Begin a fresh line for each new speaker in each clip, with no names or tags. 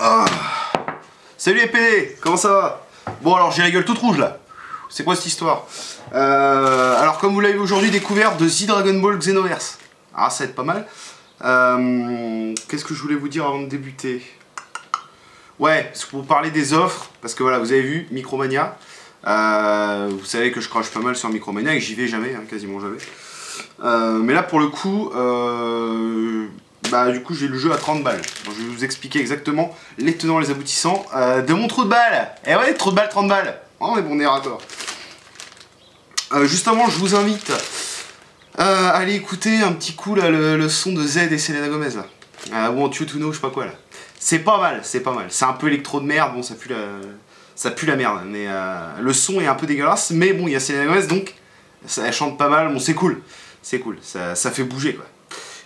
Oh. Salut les PD, comment ça va? Bon alors j'ai la gueule toute rouge là. C'est quoi cette histoire? Alors comme vous l'avez aujourd'hui découvert de The Dragon Ball Xenoverse. Ah ça va être pas mal. Qu'est-ce que je voulais vous dire avant de débuter? Ouais, c'est pour vous parler des offres, parce que voilà, vous avez vu, Micromania. Vous savez que je crache pas mal sur Micromania et que j'y vais jamais, hein, quasiment jamais. Mais là pour le coup, du coup j'ai le jeu à 30 balles. Donc, je vais vous expliquer exactement les tenants, les aboutissants de mon trou de balle. Et ouais, trou de balle, 30 balles. Oh mais bon, on est raccord. Justement, je vous invite à aller écouter un petit coup là, le son de Z et Selena Gomez là. Want You To Know, je sais pas quoi là. C'est pas mal, c'est pas mal. C'est un peu électro de merde, bon ça pue la merde. Mais le son est un peu dégueulasse, mais bon il y a Selena Gomez donc elle chante pas mal, bon c'est cool. C'est cool, ça fait bouger quoi.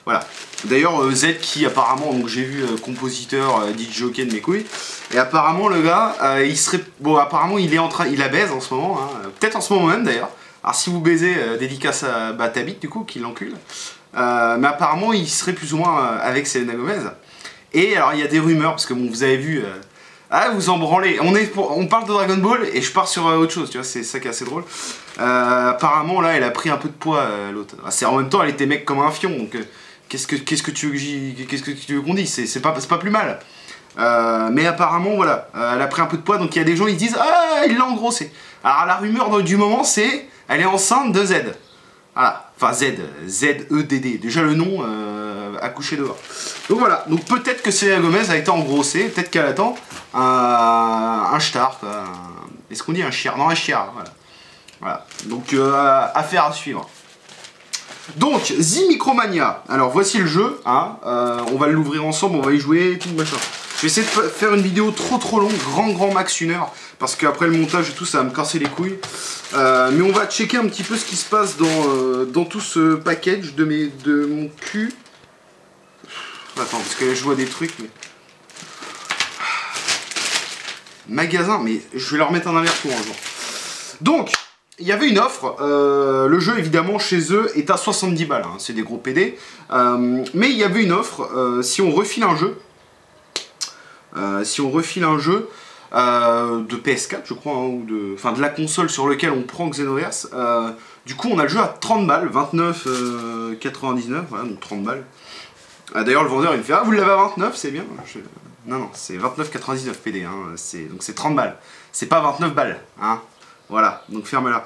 Voilà. D'ailleurs Z qui apparemment, donc j'ai vu compositeur, DJ jockey de mes couilles, et apparemment le gars, il serait, bon apparemment il est en train, il la baise en ce moment, hein, peut-être en ce moment même d'ailleurs. Alors si vous baisez, dédicace à ta bite du coup, qui l'encule. Mais apparemment il serait plus ou moins avec Selena Gomez. Et alors il y a des rumeurs, parce que bon vous avez vu, vous en branlez, on parle de Dragon Ball et je pars sur autre chose, tu vois, c'est ça qui est assez drôle. Apparemment là elle a pris un peu de poids l'autre. En même temps elle était mec comme un fion, donc qu'est-ce que tu veux qu'on dise, c'est pas plus mal. Mais apparemment voilà, elle a pris un peu de poids, donc il y a des gens ils disent ah il l'a engrossé. Alors la rumeur du moment c'est elle est enceinte de Z. Voilà, enfin Z-E-D-D, déjà le nom accouché dehors. Donc voilà, donc peut-être que Selena Gomez a été engrossée, peut-être qu'elle attend un star, est-ce qu'on dit un chiard? Non, un chiard, voilà. Donc affaire à suivre. Donc, The Micromania, alors voici le jeu, hein, on va l'ouvrir ensemble, on va y jouer, tout machin. Je vais essayer de faire une vidéo trop longue, grand max 1 heure, parce qu'après le montage et tout, ça va me casser les couilles. Mais on va checker un petit peu ce qui se passe dans tout ce package de mon cul. Attends, parce que là, je vois des trucs, mais... Magasin, mais je vais leur mettre un aller-retour un jour. Donc, il y avait une offre, le jeu évidemment chez eux est à 70 balles, hein, c'est des gros PD. Mais il y avait une offre, si on refile un jeu, de PS4 je crois, hein, ou de la console sur laquelle on prend Xenoverse, du coup on a le jeu à 30 balles, 29,99, voilà, donc 30 balles. D'ailleurs le vendeur il me fait ah vous l'avez à 29, c'est bien. Non c'est 29,99 PD, hein, donc c'est 30 balles, c'est pas 29 balles, hein. Voilà, donc ferme-la.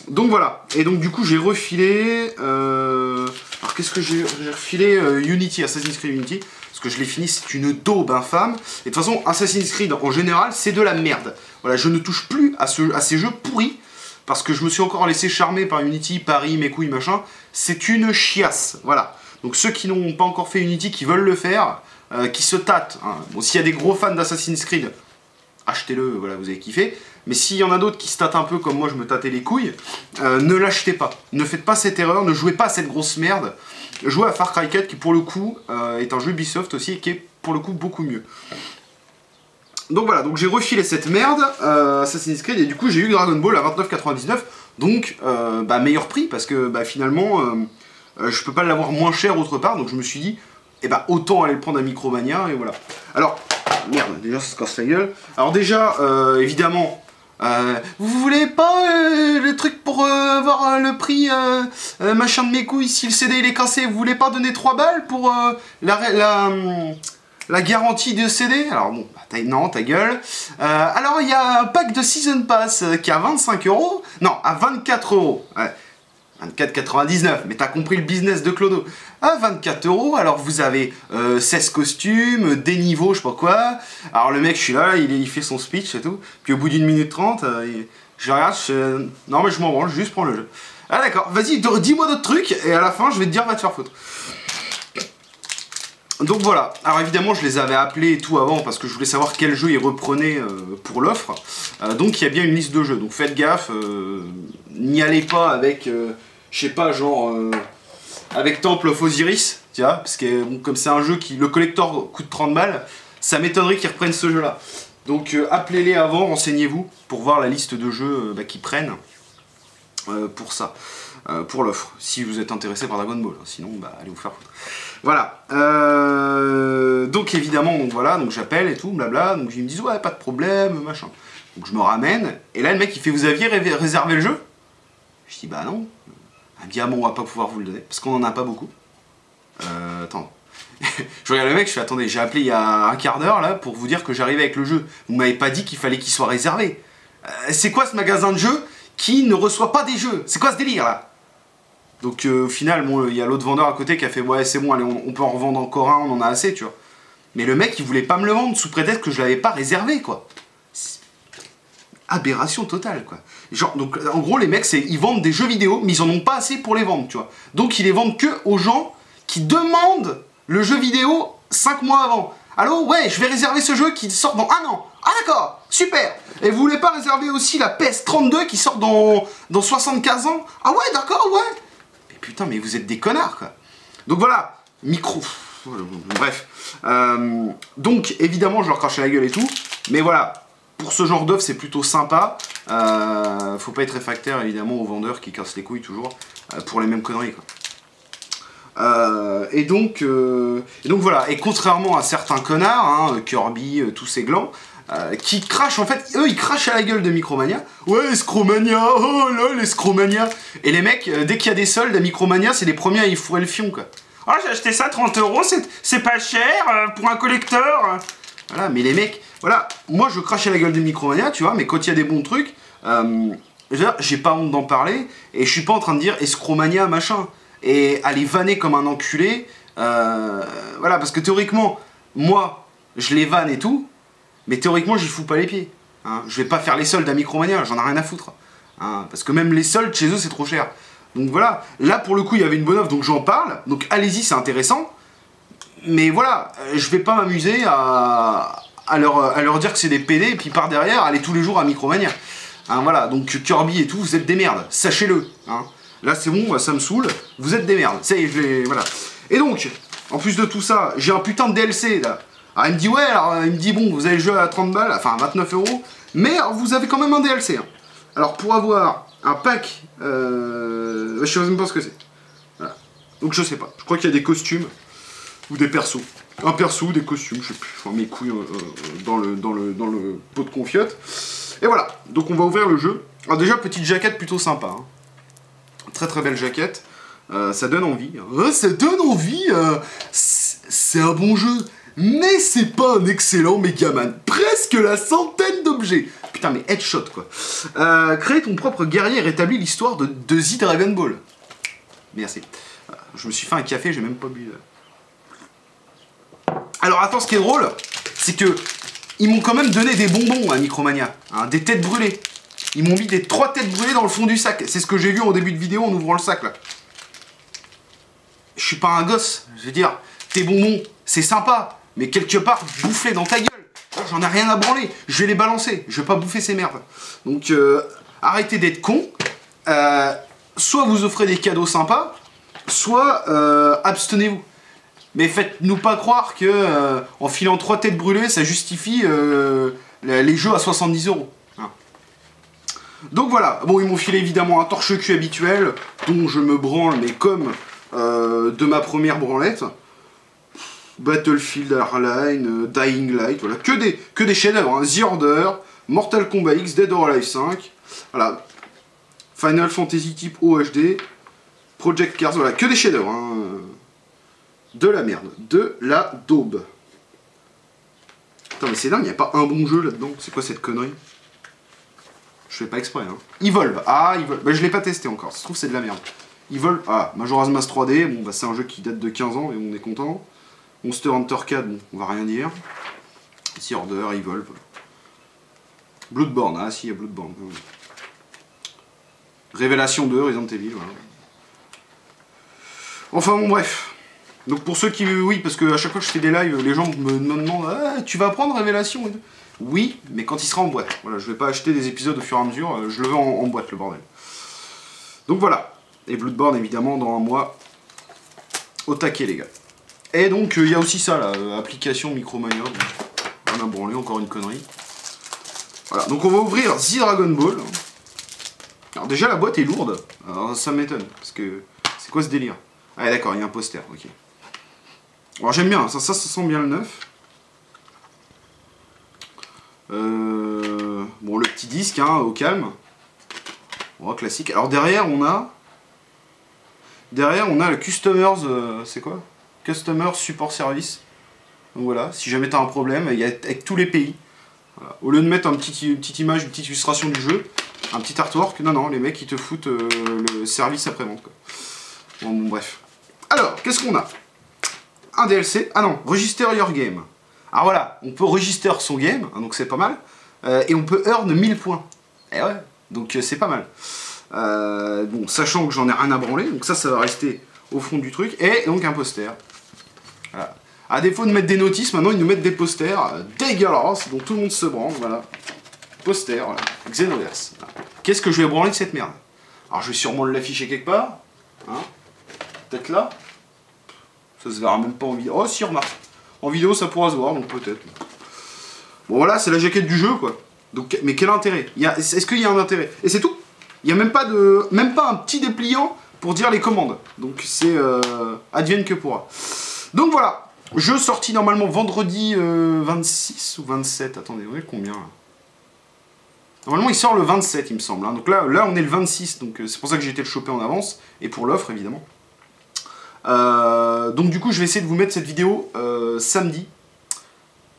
Donc voilà, et donc du coup j'ai refilé... alors qu'est-ce que j'ai refilé? Unity, Assassin's Creed Unity, parce que je l'ai fini, c'est une daube infâme. Et de toute façon, Assassin's Creed en général, c'est de la merde. Voilà, je ne touche plus à ces jeux pourris, parce que je me suis encore laissé charmer par Unity, Paris, mes couilles, machin. C'est une chiasse, voilà. Donc ceux qui n'ont pas encore fait Unity, qui veulent le faire, qui se tâtent. Hein. Bon, s'il y a des gros fans d'Assassin's Creed, achetez-le, voilà, vous avez kiffé. Mais s'il y en a d'autres qui se tâtent un peu comme moi, je me tâtais les couilles, ne l'achetez pas. Ne faites pas cette erreur, ne jouez pas à cette grosse merde. Jouez à Far Cry 4 qui pour le coup est un jeu Ubisoft aussi et qui est pour le coup beaucoup mieux. Donc voilà, donc j'ai refilé cette merde, Assassin's Creed, et du coup j'ai eu Dragon Ball à 29,99, donc meilleur prix parce que finalement je peux pas l'avoir moins cher autre part, donc je me suis dit, autant aller le prendre à Micromania, et voilà. Alors, merde, déjà ça se casse la gueule. Alors déjà, évidemment, vous voulez pas le truc pour avoir le prix machin de mes couilles, si le CD il est cassé, vous voulez pas donner 3 balles pour la garantie de CD? Alors bon, non, ta gueule. Alors il y a un pack de Season Pass qui est à 25 €, non, à 24 €. Ouais. 24,99, mais t'as compris le business de Clodo. À 24 €, alors vous avez 16 costumes, des niveaux, je sais pas quoi. Alors le mec, je suis là, il fait son speech et tout. Puis au bout d'une minute 30, je regarde, non mais je m'en branle, je juste prends le jeu. Ah d'accord, vas-y, dis-moi d'autres trucs, et à la fin, je vais te dire, va te faire foutre. Donc voilà, alors évidemment je les avais appelés et tout avant parce que je voulais savoir quel jeu ils reprenaient pour l'offre. Donc il y a bien une liste de jeux, donc faites gaffe, n'y allez pas avec, je sais pas, genre, avec Temple of Osiris, tu vois, parce que bon, comme c'est un jeu qui, le collector coûte 30 balles, ça m'étonnerait qu'ils reprennent ce jeu-là. Donc appelez-les avant, renseignez-vous pour voir la liste de jeux qu'ils prennent pour ça. Pour l'offre, si vous êtes intéressé par Dragon Ball, sinon allez vous faire foutre. Voilà, donc évidemment, donc voilà, donc j'appelle et tout, blabla, donc ils me disent ouais, pas de problème, machin. Donc je me ramène, et là le mec il fait vous aviez réservé le jeu? Je dis bah non. Il me dit ah bon, on va pas pouvoir vous le donner, parce qu'on en a pas beaucoup. Attends. Je regarde le mec, je fais attendez, j'ai appelé il y a un quart d'heure là pour vous dire que j'arrivais avec le jeu. Vous m'avez pas dit qu'il fallait qu'il soit réservé. C'est quoi ce magasin de jeux qui ne reçoit pas des jeux? C'est quoi ce délire là? Donc au final, bon, il y a l'autre vendeur à côté qui a fait ouais c'est bon, allez on peut en revendre encore un, on en a assez, tu vois. Mais le mec il voulait pas me le vendre sous prétexte que je l'avais pas réservé quoi. Aberration totale quoi. Genre, donc en gros les mecs ils vendent des jeux vidéo mais ils en ont pas assez pour les vendre, tu vois. Donc ils les vendent que aux gens qui demandent le jeu vidéo 5 mois avant. Allô, ouais, je vais réserver ce jeu qui sort dans 1 an. Ah d'accord, super. Et vous voulez pas réserver aussi la PS32 qui sort dans 75 ans? Ah ouais, d'accord, ouais. Mais putain, mais vous êtes des connards, quoi. Donc voilà, micro... Bref. Donc, évidemment, je leur crache à la gueule et tout. Mais voilà, pour ce genre d'offre, c'est plutôt sympa. Faut pas être réfractaire, évidemment, aux vendeurs qui cassent les couilles, toujours, pour les mêmes conneries, quoi. Et donc voilà, et contrairement à certains connards, hein, Kirby, tous ces glands, qui crachent, en fait, eux ils crachent à la gueule de Micromania. Ouais, Escromania, oh là, l'Escromania. Et les mecs, dès qu'il y a des soldes à Micromania, c'est les premiers à y fourrer le fion, quoi. Oh, j'ai acheté ça 30 €, c'est pas cher pour un collector. Voilà, mais les mecs, voilà, moi je crache à la gueule de Micromania, tu vois, mais quand il y a des bons trucs, j'ai pas honte d'en parler, et je suis pas en train de dire Escromania, machin. Et aller vanner comme un enculé, voilà, parce que théoriquement, moi, je les vanne et tout, mais théoriquement, j'y fous pas les pieds. Hein. Je vais pas faire les soldes à Micromania, j'en ai rien à foutre. Hein, parce que même les soldes, chez eux, c'est trop cher. Donc voilà, là, pour le coup, il y avait une bonne offre, donc j'en parle, donc allez-y, c'est intéressant. Mais voilà, je vais pas m'amuser à leur dire que c'est des PD, et puis par derrière, aller tous les jours à Micromania. Hein, voilà, donc Kirby et tout, vous êtes des merdes, sachez-le. Hein. Là c'est bon, ça me saoule, vous êtes des merdes, ça y est, je l'ai, voilà. Et donc, en plus de tout ça, j'ai un putain de DLC là. Alors il me dit ouais, alors il me dit bon, vous avez le jeu à 30 balles, enfin 29 €, mais alors, vous avez quand même un DLC. Hein. Alors pour avoir un pack, je sais même pas ce que c'est. Voilà. Donc je sais pas, je crois qu'il y a des costumes, ou des persos. Un perso ou des costumes, je sais plus, enfin mes couilles dans le pot de confiote. Et voilà, donc on va ouvrir le jeu. Alors déjà, petite jaquette plutôt sympa. Hein. Très très belle jaquette, ça donne envie. Ça donne envie, c'est un bon jeu, mais c'est pas un excellent Megaman. Presque la centaine d'objets. Putain mais headshot quoi. Créer ton propre guerrier et rétablir l'histoire de The Dragon Ball. Merci. Je me suis fait un café, j'ai même pas bu. Alors attends, ce qui est drôle, c'est que ils m'ont quand même donné des bonbons à Micromania, hein, des têtes brûlées. Ils m'ont mis des 3 têtes brûlées dans le fond du sac. C'est ce que j'ai vu au début de vidéo en ouvrant le sac là. Je suis pas un gosse. Je veux dire, tes bonbons, c'est sympa. Mais quelque part, bouffe-les dans ta gueule. J'en ai rien à branler. Je vais les balancer. Je vais pas bouffer ces merdes. Donc, arrêtez d'être cons. Soit vous offrez des cadeaux sympas, soit abstenez-vous. Mais faites-nous pas croire que en filant 3 têtes brûlées, ça justifie les jeux à 70 €. Donc voilà, bon ils m'ont filé évidemment un torche-cul habituel, dont je me branle, mais comme de ma première branlette. Battlefield Hardline, Dying Light, voilà, que des chefs-d'œuvre, hein. The Order, Mortal Kombat X, Dead or Alive 5, voilà, Final Fantasy type OHD, Project Cars, voilà, que des chefs-d'œuvre, hein. De la merde, de la daube. Putain mais c'est dingue, il n'y a pas un bon jeu là-dedans, c'est quoi cette connerie? Je fais pas exprès, hein. Evolve, ah, Evolve, bah je l'ai pas testé encore, ça se trouve c'est de la merde. Evolve, ah, Majora's Mask 3D, bon bah c'est un jeu qui date de 15 ans et on est content. Monster Hunter 4, bon, on va rien dire. The Order, Evolve. Bloodborne, ah si, il y a Bloodborne. Révélation 2, Resident Evil, voilà. Enfin bon, bref. Donc pour ceux qui... Oui, parce que à chaque fois que je fais des lives, les gens me demandent ah, tu vas prendre Révélation et tout. Oui, mais quand il sera en boîte. Voilà, je vais pas acheter des épisodes au fur et à mesure, je le veux en boîte, le bordel. Donc voilà. Et Bloodborne, évidemment, dans un mois. Au taquet, les gars. Et donc, il y a aussi ça, là, application Micromania. On a branlé, encore une connerie. Voilà, donc on va ouvrir The Dragon Ball. Alors déjà, la boîte est lourde. Alors ça m'étonne, parce que... C'est quoi ce délire? Ah d'accord, il y a un poster, ok. Alors j'aime bien, ça sent bien le neuf. Bon, le petit disque, hein, au calme. Bon, classique. Alors derrière, on a le Customers, c'est quoi? Customer Support Service. Donc voilà, si jamais tu as un problème, il y a avec tous les pays. Voilà. Au lieu de mettre une petite image, une petite illustration du jeu, un petit artwork, non, les mecs ils te foutent le service après-vente. Bon, bref. Alors, qu'est-ce qu'on a? Un DLC. Ah non, Register Your Game. Alors voilà, on peut register son game, hein, donc c'est pas mal. Et on peut earn 1000 points. Et ouais, donc c'est pas mal. Bon, sachant que j'en ai rien à branler, donc ça va rester au fond du truc. Et donc un poster. Voilà. À défaut de mettre des notices, maintenant ils nous mettent des posters dégueulasses, dont tout le monde se branle, voilà. Poster, voilà. Xenoverse. Voilà. Qu'est-ce que je vais branler de cette merde? Alors je vais sûrement l'afficher quelque part. Hein, peut-être là. Ça se verra même pas en vidéo. Oh si, remarque. En vidéo ça pourra se voir, donc peut-être. Bon voilà, c'est la jaquette du jeu quoi. Donc, mais quel intérêt? Est-ce qu'il y a un intérêt? Et c'est tout. Il n'y a même pas un petit dépliant pour dire les commandes. Donc c'est advienne que pourra. Donc voilà. Jeu sorti normalement vendredi 26 ou 27. Attendez, on est combien là? Normalement il sort le 27 il me semble. Hein. Donc là on est le 26. Donc c'est pour ça que j'ai été le choper en avance. Et pour l'offre évidemment. Donc du coup je vais essayer de vous mettre cette vidéo samedi.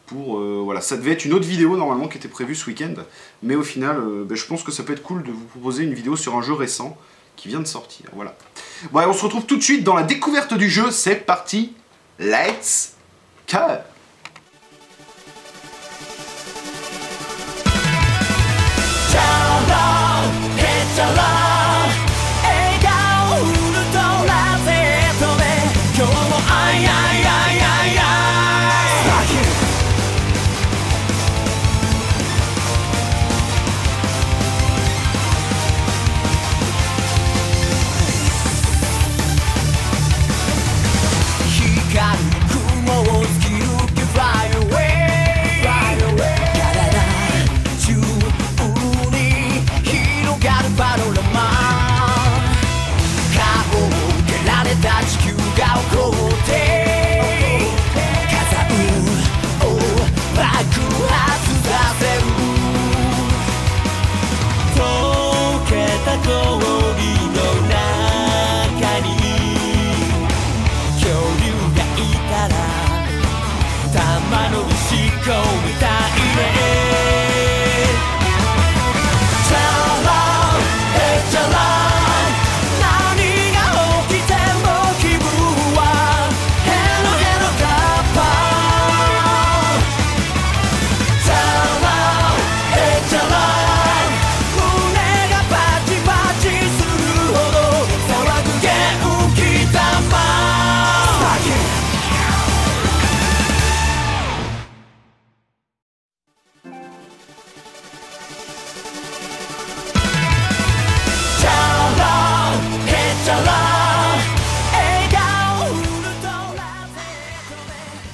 Pour, voilà, ça devait être une autre vidéo normalement qui était prévue ce week-end. Mais au final je pense que ça peut être cool de vous proposer une vidéo sur un jeu récent qui vient de sortir. Voilà. Bon allez, on se retrouve tout de suite dans la découverte du jeu. C'est parti. Let's go!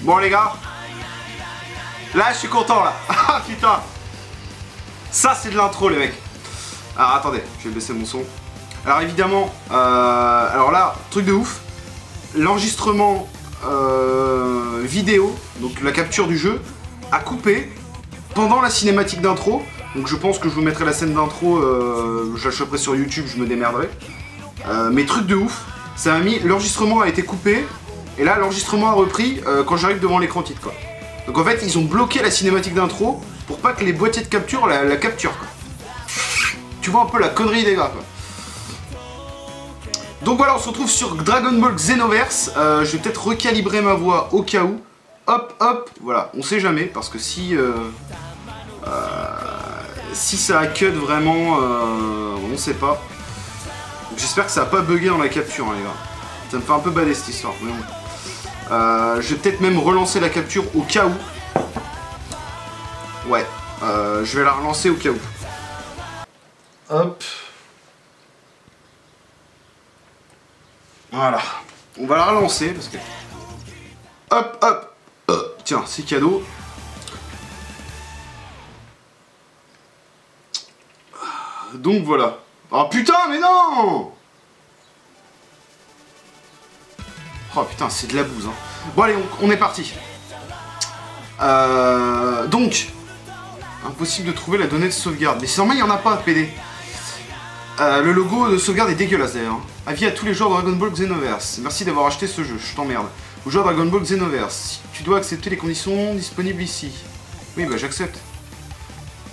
Bon les gars, là je suis content là. Ah putain, ça c'est de l'intro les mecs. Alors attendez, je vais baisser mon son. Alors évidemment, alors là, truc de ouf, l'enregistrement vidéo, donc la capture du jeu, a coupé pendant la cinématique d'intro. Donc je pense que je vous mettrai la scène d'intro, je la choperai sur YouTube, je me démerderai. Mais truc de ouf, ça a mis, l'enregistrement a été coupé. Et là, l'enregistrement a repris quand j'arrive devant l'écran titre, quoi. Donc en fait, ils ont bloqué la cinématique d'intro pour pas que les boîtiers de capture la capturent, quoi. Tu vois un peu la connerie des gars, quoi. Donc voilà, on se retrouve sur Dragon Ball Xenoverse. Je vais peut-être recalibrer ma voix au cas où. Hop, hop, voilà, on sait jamais, parce que si ça a cut vraiment, on sait pas. Donc j'espère que ça a pas bugué dans la capture, hein, les gars. Ça me fait un peu bader cette histoire, mais bon. Je vais peut-être même relancer la capture au cas où. Ouais, je vais la relancer au cas où. Hop. Voilà. On va la relancer parce que... Hop, hop. Tiens, c'est cadeau. Donc voilà. Oh putain, mais non! Oh putain, c'est de la bouse, hein. Bon allez, on est parti. Donc, impossible de trouver la donnée de sauvegarde. Mais sûrement il n'y en a pas, PD. Le logo de sauvegarde est dégueulasse d'ailleurs. Avis à tous les joueurs de Dragon Ball Xenoverse. Merci d'avoir acheté ce jeu, je t'emmerde. Aux joueurs de Dragon Ball Xenoverse, tu dois accepter les conditions disponibles ici. Oui, bah j'accepte.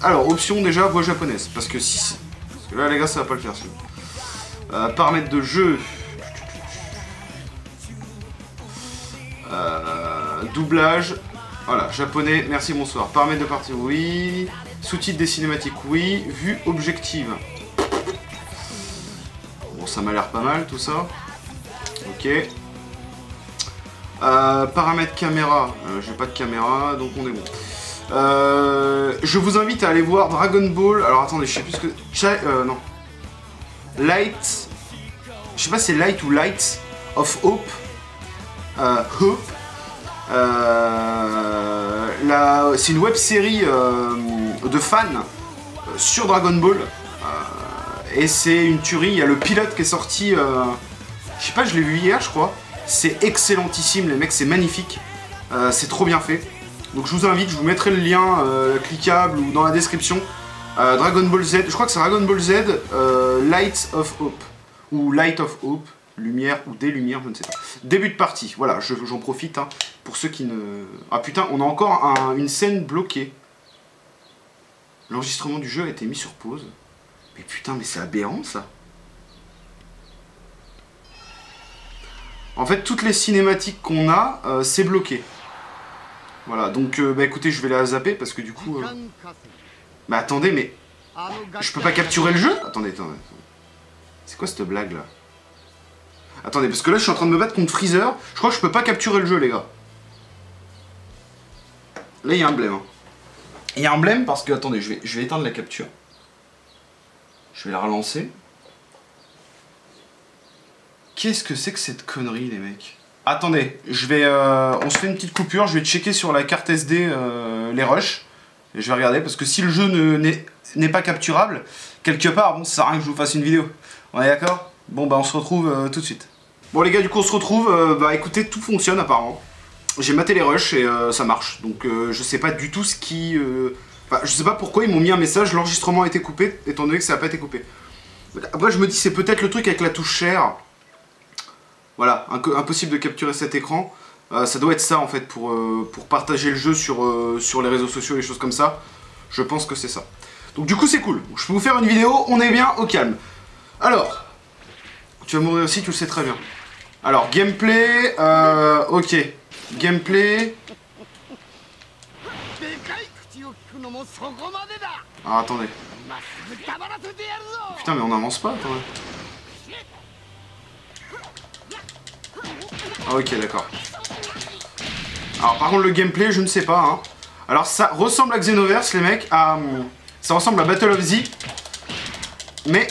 Alors, option déjà, voix japonaise. Parce que si... Parce que là, les gars, ça va pas le faire, celui-là. Paramètres de jeu. Doublage. Voilà, japonais, merci, bonsoir. Paramètres de partie, oui. Sous-titres des cinématiques, oui. Vue objective. Bon, ça m'a l'air pas mal, tout ça. Ok. Paramètres caméra. J'ai pas de caméra, donc on est bon. Je vous invite à aller voir Dragon Ball. Alors attendez, je sais plus ce que... non. Light... Je sais pas si c'est Light ou Light of Hope. Hope. C'est une web série de fans sur Dragon Ball. Et c'est une tuerie. Il y a le pilote qui est sorti... je sais pas, je l'ai vu hier, je crois. C'est excellentissime, les mecs, c'est magnifique. C'est trop bien fait. Donc je vous invite, je vous mettrai le lien cliquable ou dans la description. Dragon Ball Z, je crois que c'est Dragon Ball Z, Light of Hope. Ou Light of Hope, lumière ou des lumières, je ne sais pas. Début de partie, voilà, j'en profite hein, pour ceux qui ne... Ah putain, on a encore une scène bloquée. L'enregistrement du jeu a été mis sur pause. Mais putain, mais c'est aberrant ça. En fait, toutes les cinématiques qu'on a, c'est bloqué. Voilà, donc bah écoutez, je vais la zapper parce que du coup... Mais attendez, mais... Je peux pas capturer le jeu? Attendez. C'est quoi cette blague là? Attendez, parce que là je suis en train de me battre contre Freezer. Je crois que je peux pas capturer le jeu, les gars. Là il y a un blême. Hein. Il y a un blême parce que... Attendez, je vais éteindre la capture. Je vais la relancer. Qu'est-ce que c'est que cette connerie, les mecs? Attendez, je vais, on se fait une petite coupure, je vais checker sur la carte SD les rushs. Et je vais regarder, parce que si le jeu n'est pas capturable, quelque part, bon, ça sert à rien que je vous fasse une vidéo. On est d'accord? Bon, bah on se retrouve tout de suite. Bon les gars, du coup on se retrouve, bah écoutez, tout fonctionne apparemment. J'ai maté les rushs et ça marche. Donc je sais pas du tout ce qui... Enfin, je sais pas pourquoi ils m'ont mis un message, l'enregistrement a été coupé, étant donné que ça n'a pas été coupé. Après je me dis, c'est peut-être le truc avec la touche share. Voilà, impossible de capturer cet écran. Ça doit être ça en fait pour partager le jeu sur les réseaux sociaux et des choses comme ça. Je pense que c'est ça. Donc du coup c'est cool. Je peux vous faire une vidéo, on est bien au calme. Alors, tu vas mourir aussi, tu le sais très bien. Alors, gameplay, ok. Gameplay. Ah attendez. Putain mais on n'avance pas, attendez. Ah ok d'accord. Alors par contre le gameplay je ne sais pas hein. Alors ça ressemble à Xenoverse les mecs, ça ressemble à Battle of Z. Mais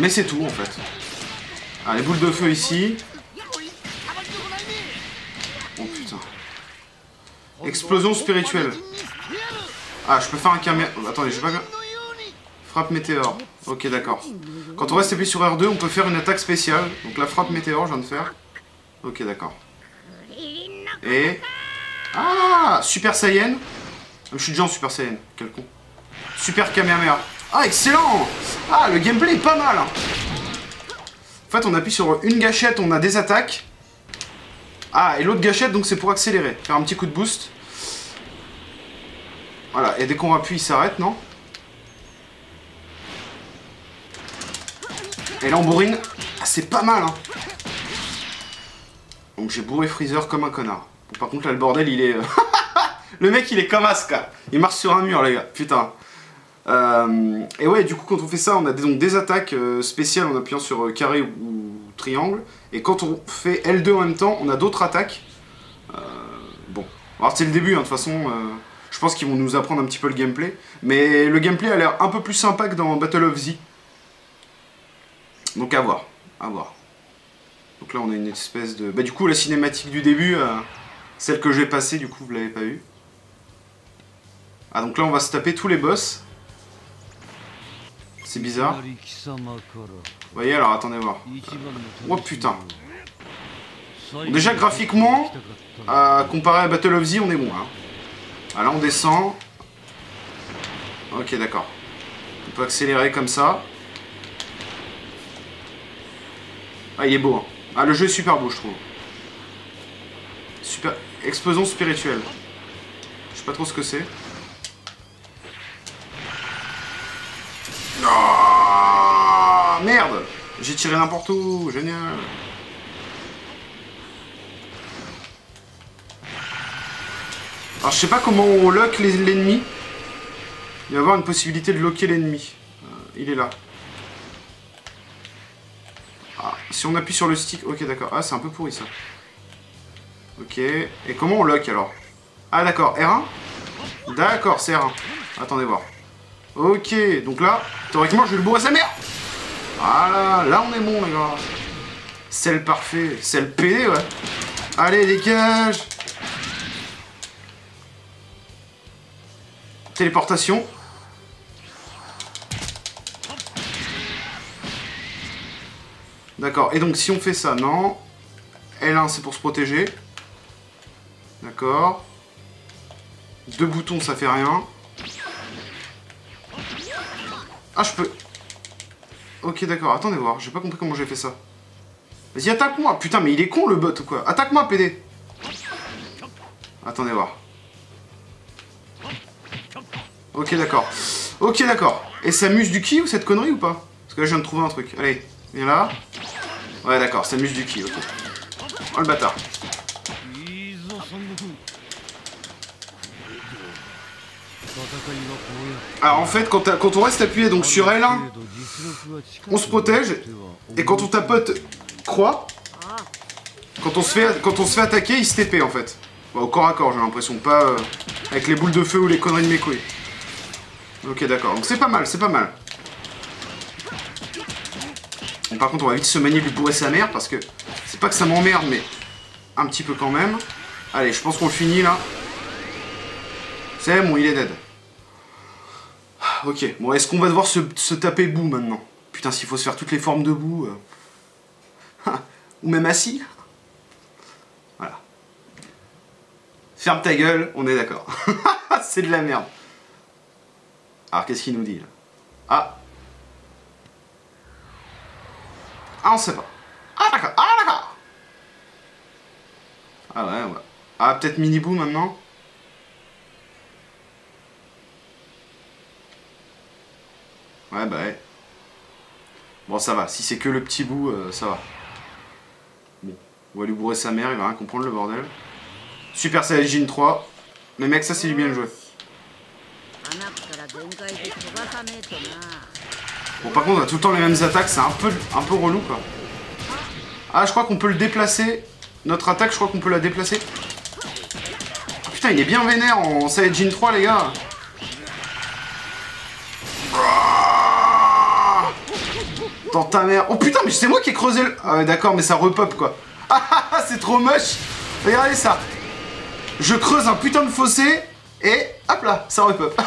c'est tout en fait. Ah les boules de feu ici. Oh putain. Explosion spirituelle. Ah je peux faire un caméra. Attendez j'ai pas bien. Frappe météore. Ok d'accord. Quand on reste appuyé sur R2 on peut faire une attaque spéciale. Donc la frappe météore je viens de faire. Ok d'accord. Et... Ah Super Saiyan. Je suis déjà en Super Saiyan. Quel con. Super Kamehameha. Ah excellent. Ah le gameplay est pas mal hein. En fait on appuie sur une gâchette, on a des attaques. Ah et l'autre gâchette donc c'est pour accélérer. Faire un petit coup de boost. Voilà et dès qu'on appuie il s'arrête non? Et là on bourrine. Ah c'est pas mal hein. Donc j'ai bourré Freezer comme un connard. Bon, par contre là le bordel il est... Le mec il est comme Asuka. Il marche sur un mur les gars. Putain. Et ouais du coup quand on fait ça on a donc des attaques spéciales en appuyant sur carré ou triangle. Et quand on fait L2 en même temps on a d'autres attaques. Bon. Alors c'est le début hein, de toute façon. Je pense qu'ils vont nous apprendre un petit peu le gameplay. Mais le gameplay a l'air un peu plus sympa que dans Battle of Z. Donc à voir. À voir. Donc là on a une espèce de... Bah du coup la cinématique du début, celle que j'ai passée du coup vous l'avez pas eu. Ah donc là on va se taper tous les boss. C'est bizarre. Vous voyez alors attendez voir. Oh putain. Bon, déjà graphiquement, comparé à Battle of Z, on est bon. Hein. Ah, là on descend. Ok, d'accord. On peut accélérer comme ça. Ah, il est beau. Hein. Ah, le jeu est super beau, je trouve. Super... Explosion spirituelle. Je sais pas trop ce que c'est. Oh, merde! J'ai tiré n'importe où. Génial. Alors, je sais pas comment on lock l'ennemi. Il va y avoir une possibilité de locker l'ennemi. Il est là. Ah, si on appuie sur le stick... Ok, d'accord. Ah, c'est un peu pourri, ça. Ok. Et comment on lock, alors? Ah, d'accord. R1? D'accord, c'est R1. Attendez voir. Ok. Donc là, théoriquement, je vais le bourrer sa mère. Voilà. Là, on est bon, les gars. C'est le parfait. C'est le PD, ouais. Allez, dégage. Téléportation. D'accord, et donc si on fait ça, non. L1 c'est pour se protéger. D'accord. Deux boutons ça fait rien. Ah je peux... Ok d'accord, attendez voir, j'ai pas compris comment j'ai fait ça. Vas-y attaque-moi, putain mais il est con le bot ou quoi? Attaque-moi PD. Attendez voir. Ok d'accord. Ok d'accord. Et ça muse du ki ou cette connerie ou pas? Parce que là je viens de trouver un truc. Allez, viens là. Ouais d'accord, ça muse du ki, ok. Oh le bâtard. Alors en fait quand on reste appuyé donc sur L1, on se protège. Et quand on tapote croix, quand on se fait attaquer, il se TP en fait. Bon, au corps à corps j'ai l'impression, pas avec les boules de feu ou les conneries de mes couilles. Ok d'accord, donc c'est pas mal, c'est pas mal. Bon, par contre on va vite se manier lui bourrer sa mère parce que c'est pas que ça m'emmerde mais un petit peu quand même. Allez je pense qu'on le finit là. C'est bon il est dead. Ok, bon est-ce qu'on va devoir se taper boue maintenant? Putain s'il faut se faire toutes les formes de boue. Ou même assis. Voilà. Ferme ta gueule, on est d'accord. C'est de la merde. Alors qu'est-ce qu'il nous dit là? Ah. Ah on sait pas. Ah d'accord, ah d'accord. Ah ouais, ouais. Ah peut-être mini boue maintenant. Ouais bah ouais. Bon ça va, si c'est que le petit bout, ça va. Bon, on va lui bourrer sa mère, il va rien comprendre le bordel. Super Saiyajin 3. Mais mec ça c'est du bien joué. Bon par contre on a tout le temps les mêmes attaques, c'est un peu relou quoi. Ah je crois qu'on peut le déplacer. Notre attaque je crois qu'on peut la déplacer. Oh, putain il est bien vénère en Saiyajin 3 les gars. Dans ta mère. Oh putain mais c'est moi qui ai creusé le... Ah ouais d'accord mais ça repop quoi. Ah c'est trop moche. Regardez ça. Je creuse un putain de fossé et hop là ça repop.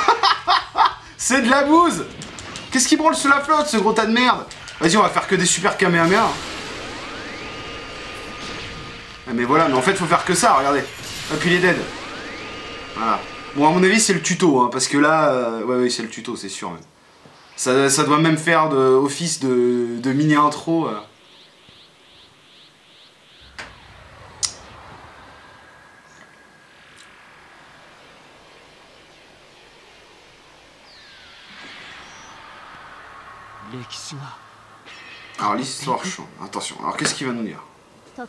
C'est de la bouse. Qu'est-ce qui branle sous la flotte ce gros tas de merde? Vas-y on va faire que des super Kamehameha. Ah, mais voilà mais en fait faut faire que ça regardez. Et puis il est dead. Voilà. Bon à mon avis c'est le tuto hein, parce que là... ouais c'est le tuto c'est sûr même. Ça doit même faire office de mini intro. Alors l'histoire change. Attention, alors qu'est-ce qu'il va nous dire? Ah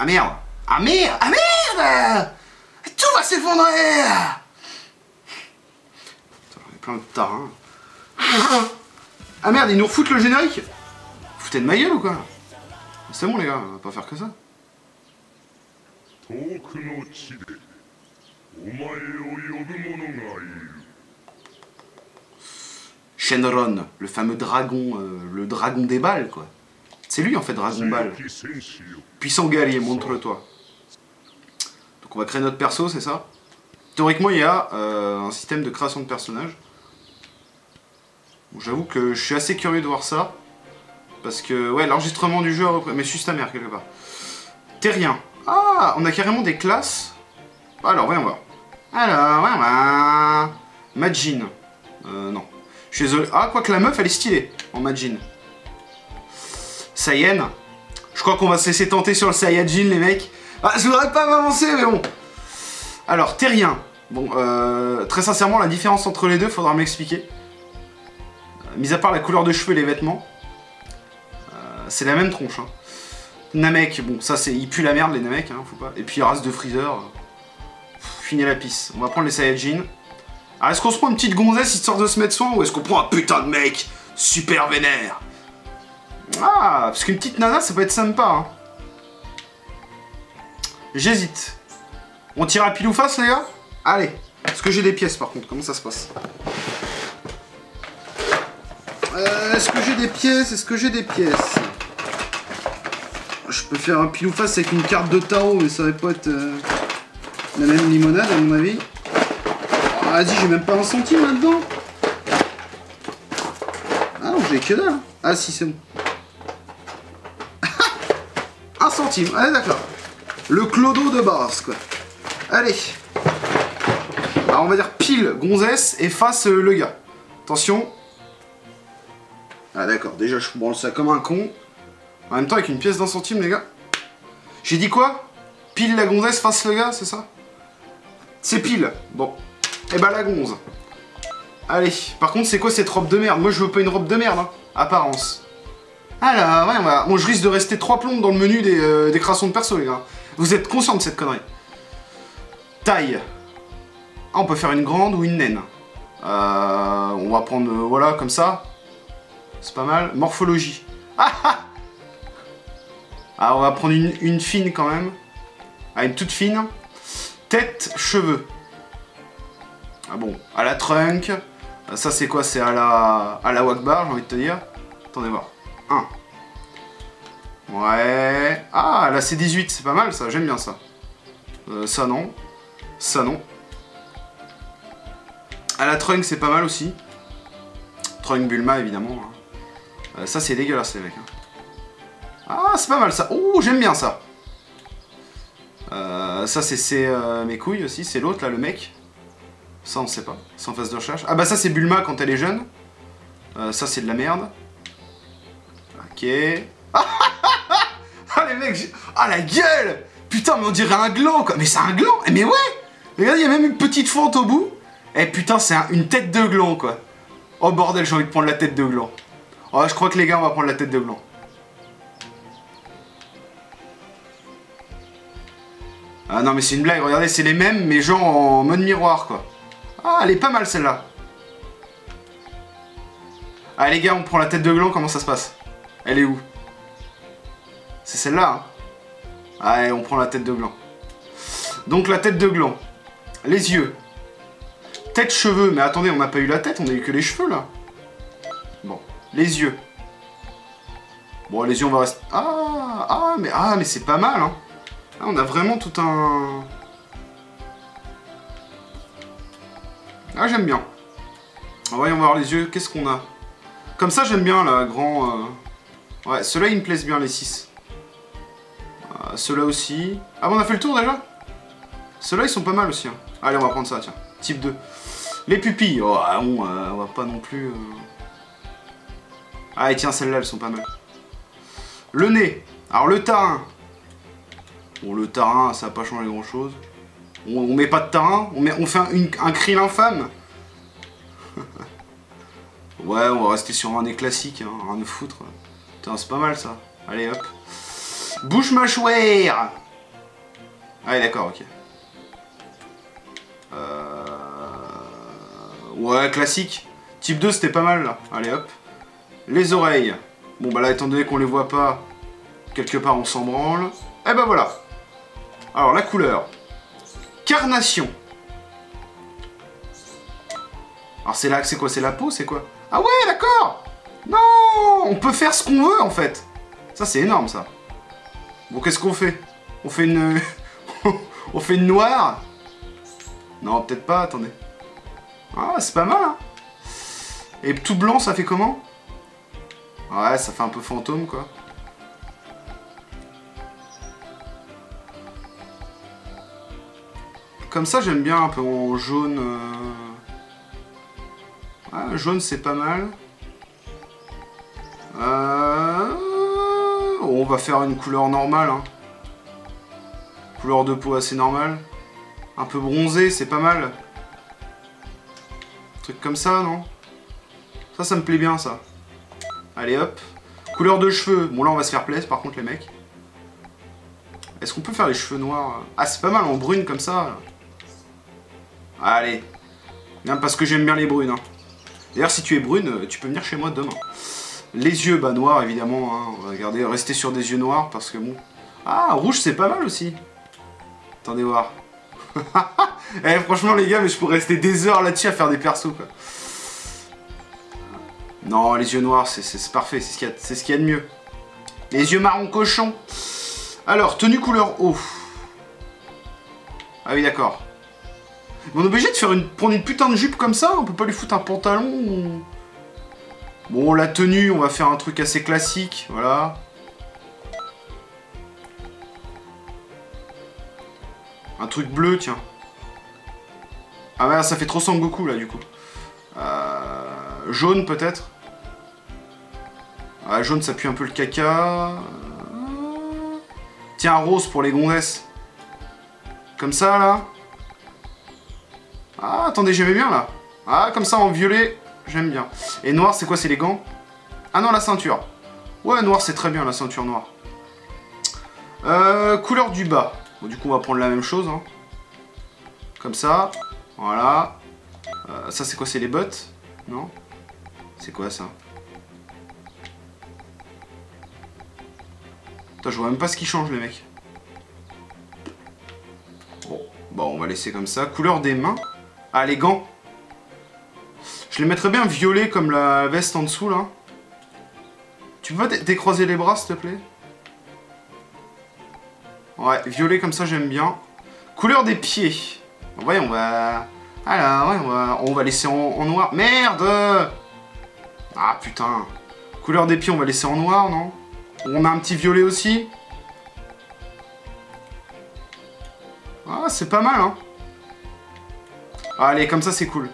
merde! Ah merde! Ah merde! Tout va s'effondrer! Il y a plein de tarins. Ah merde, ils nous refoutent le générique! Vous foutez de ma gueule ou quoi? C'est bon les gars, on va pas faire que ça. Shenron, le fameux dragon, le dragon des balles quoi. C'est lui en fait, Dragon Ball. Puissant guerrier, montre-toi. Donc on va créer notre perso, c'est ça? Théoriquement, il y a un système de création de personnages. Bon, j'avoue que je suis assez curieux de voir ça. Parce que, ouais, l'enregistrement du jeu a repris. Mais suce ta mère, quelque part. Terrien. Ah, on a carrément des classes. Alors, voyons voir. Alors, voyons voir. Majin. Non. Je suis désolé. Ah, quoique la meuf, elle est stylée. En Majin. Saiyan. Je crois qu'on va se laisser tenter sur le Saiyajin, les mecs. Ah, je voudrais pas m'avancer, mais bon. Alors, Terrien. Bon, très sincèrement, la différence entre les deux, faudra m'expliquer. Mis à part la couleur de cheveux et les vêtements. C'est la même tronche, hein. Namek, bon, ça c'est. Il pue la merde, les Namek, hein, faut pas. Et puis, race de Freezer. Fini la pisse. On va prendre les Saiyajin. Alors, est-ce qu'on se prend une petite gonzesse histoire de se mettre soin ou est-ce qu'on prend un putain de mec super vénère? Ah, parce qu'une petite nana, ça peut être sympa, hein. J'hésite. On tire à pile ou face, les gars? Allez. Est-ce que j'ai des pièces, par contre? Comment ça se passe? Est-ce que j'ai des pièces? Est-ce que j'ai des pièces? Je peux faire un pile ou face avec une carte de tarot, mais ça va pas être la même limonade, à mon avis. Oh, vas-y, j'ai même pas un centime là-dedans. Ah non, j'ai que dalle. Ah si, c'est bon. Un centime, allez, d'accord. Le clodo de base, quoi. Allez. Alors, on va dire pile gonzesse et face le gars. Attention. Ah d'accord, déjà je branle ça comme un con. En même temps avec une pièce d'un centime, les gars. J'ai dit quoi? Pile la gonzesse face le gars, c'est ça? C'est pile. Bon. Et bah la gonze. Allez. Par contre, c'est quoi cette robe de merde? Moi je veux pas une robe de merde, hein. Apparence. Alors, ouais, voilà. Bon, je risque de rester 3 plombes dans le menu des créations de perso, les gars. Vous êtes conscients de cette connerie? Taille. Ah, on peut faire une grande ou une naine. On va prendre, voilà, comme ça. C'est pas mal. Morphologie. Ah, on va prendre une fine quand même. Ah, une toute fine. Tête, cheveux. Ah bon, à la trunk. Ça c'est quoi? C'est à la Wakbar, j'ai envie de te dire. Attendez voir. 1. Ouais. Ah, la C18, c'est pas mal ça, j'aime bien ça. Ça non. Ça non. À la trunk, c'est pas mal aussi. Trunk Bulma, évidemment. Ça, c'est dégueulasse, les mecs. Ah, c'est pas mal ça. Oh, j'aime bien ça. Ça, c'est mes couilles aussi. C'est l'autre, là, le mec. Ça, on sait pas. C'est en phase de recherche. Ah, bah, ça, c'est Bulma quand elle est jeune. Ça, c'est de la merde. Ok. Ah, les mecs. Ah, la gueule. Putain, mais on dirait un gland, quoi. Mais c'est un gland. Mais ouais. Regardez, il y a même une petite fente au bout. Eh, putain, c'est une tête de gland, quoi. Oh, bordel, j'ai envie de prendre la tête de gland. Oh, je crois que les gars, on va prendre la tête de gland. Ah non, mais c'est une blague, regardez, c'est les mêmes, mais genre en mode miroir, quoi. Ah, elle est pas mal, celle-là. Ah, les gars, on prend la tête de gland, comment ça se passe? Elle est où? C'est celle-là, hein. Ah, on prend la tête de gland. Donc, la tête de gland. Les yeux. Tête, cheveux. Mais attendez, on n'a pas eu la tête, on a eu que les cheveux, là. Bon. Les yeux. Bon, les yeux, on va rester... Ah, mais c'est pas mal, hein. Ah, on a vraiment tout un... Ah, j'aime bien. Voyons voir les yeux, qu'est-ce qu'on a? Comme ça, j'aime bien, là, grand... Ouais, ceux-là, ils me plaisent bien, les 6. Ceux-là aussi... Ah, bon, on a fait le tour, déjà? Ceux-là, ils sont pas mal, aussi, hein. Allez, on va prendre ça, tiens. Type 2. Les pupilles. Oh, bon, on va pas non plus... Ah, et tiens, celles-là, elles sont pas mal. Le nez. Alors, le tarin. Bon, le tarin, ça va pas changer grand-chose. On met pas de tarin. On fait un krill infâme. Ouais, on va rester sur un nez classique, hein, rien de foutre. Putain, c'est pas mal, ça. Allez, hop. Bouche mâchoire. Allez, d'accord, ok. Ouais, classique. Type 2, c'était pas mal, là. Allez, hop. Les oreilles. Bon, bah là, étant donné qu'on les voit pas, quelque part, on s'en branle. Eh ben voilà. Alors, la couleur. Carnation. Alors, c'est là, c'est quoi? C'est la peau, c'est quoi? Ah ouais, d'accord. Non, on peut faire ce qu'on veut, en fait. Ça, c'est énorme, ça. Bon, qu'est-ce qu'on fait? On fait une... on fait une noire. Non, peut-être pas, attendez. Ah, c'est pas mal, hein. Et tout blanc, ça fait comment? Ouais, ça fait un peu fantôme, quoi. Comme ça, j'aime bien un peu en jaune. Ah, jaune, c'est pas mal. On va faire une couleur normale. Hein. Couleur de peau assez normale. Un peu bronzé, c'est pas mal. Un truc comme ça, non? Ça me plaît bien, ça. Allez, hop. Couleur de cheveux. Bon, là, on va se faire plaisir, par contre, les mecs. Est-ce qu'on peut faire les cheveux noirs? Ah, c'est pas mal, en brune, comme ça. Allez. Bien, parce que j'aime bien les brunes. Hein. D'ailleurs, si tu es brune, tu peux venir chez moi demain. Les yeux, bah, noirs, évidemment. Hein. On va regarder, rester sur des yeux noirs, parce que bon... Ah, rouge, c'est pas mal aussi. Attendez voir. Eh, franchement, les gars, mais je pourrais rester des heures là-dessus à faire des persos, quoi. Non, les yeux noirs, c'est parfait. C'est ce qu'il y a de mieux. Les yeux marron cochon. Alors, tenue couleur eau. Ah oui, d'accord. On est obligé de prendre une putain de jupe comme ça? On peut pas lui foutre un pantalon ou... Bon, la tenue, on va faire un truc assez classique. Voilà. Un truc bleu, tiens. Ah ouais, ça fait trop Sangoku, là, du coup. Jaune, peut-être. Ah, jaune, ça pue un peu le caca. Tiens, rose pour les gondesses. Comme ça, là. Ah, attendez, j'aimais bien, là. Ah, comme ça, en violet, j'aime bien. Et noir, c'est quoi? C'est les gants? Ah non, la ceinture. Ouais, noir, c'est très bien, la ceinture noire. Couleur du bas. Bon, du coup, on va prendre la même chose. Hein. Comme ça. Voilà. Ça, c'est quoi? C'est les bottes? Non? C'est quoi, ça? Putain, je vois même pas ce qui change, les mecs. Bon, on va laisser comme ça. Couleur des mains. Ah, les gants. Je les mettrais bien violet comme la veste en dessous, là. Tu peux décroiser les bras, s'il te plaît? Ouais, violet comme ça, j'aime bien. Couleur des pieds. Ouais, on va... Alors, ouais, on va laisser en noir. Merde! Ah, putain. Couleur des pieds, on va laisser en noir, non? On a un petit violet aussi. Ah, c'est pas mal, hein. Allez, comme ça, c'est cool.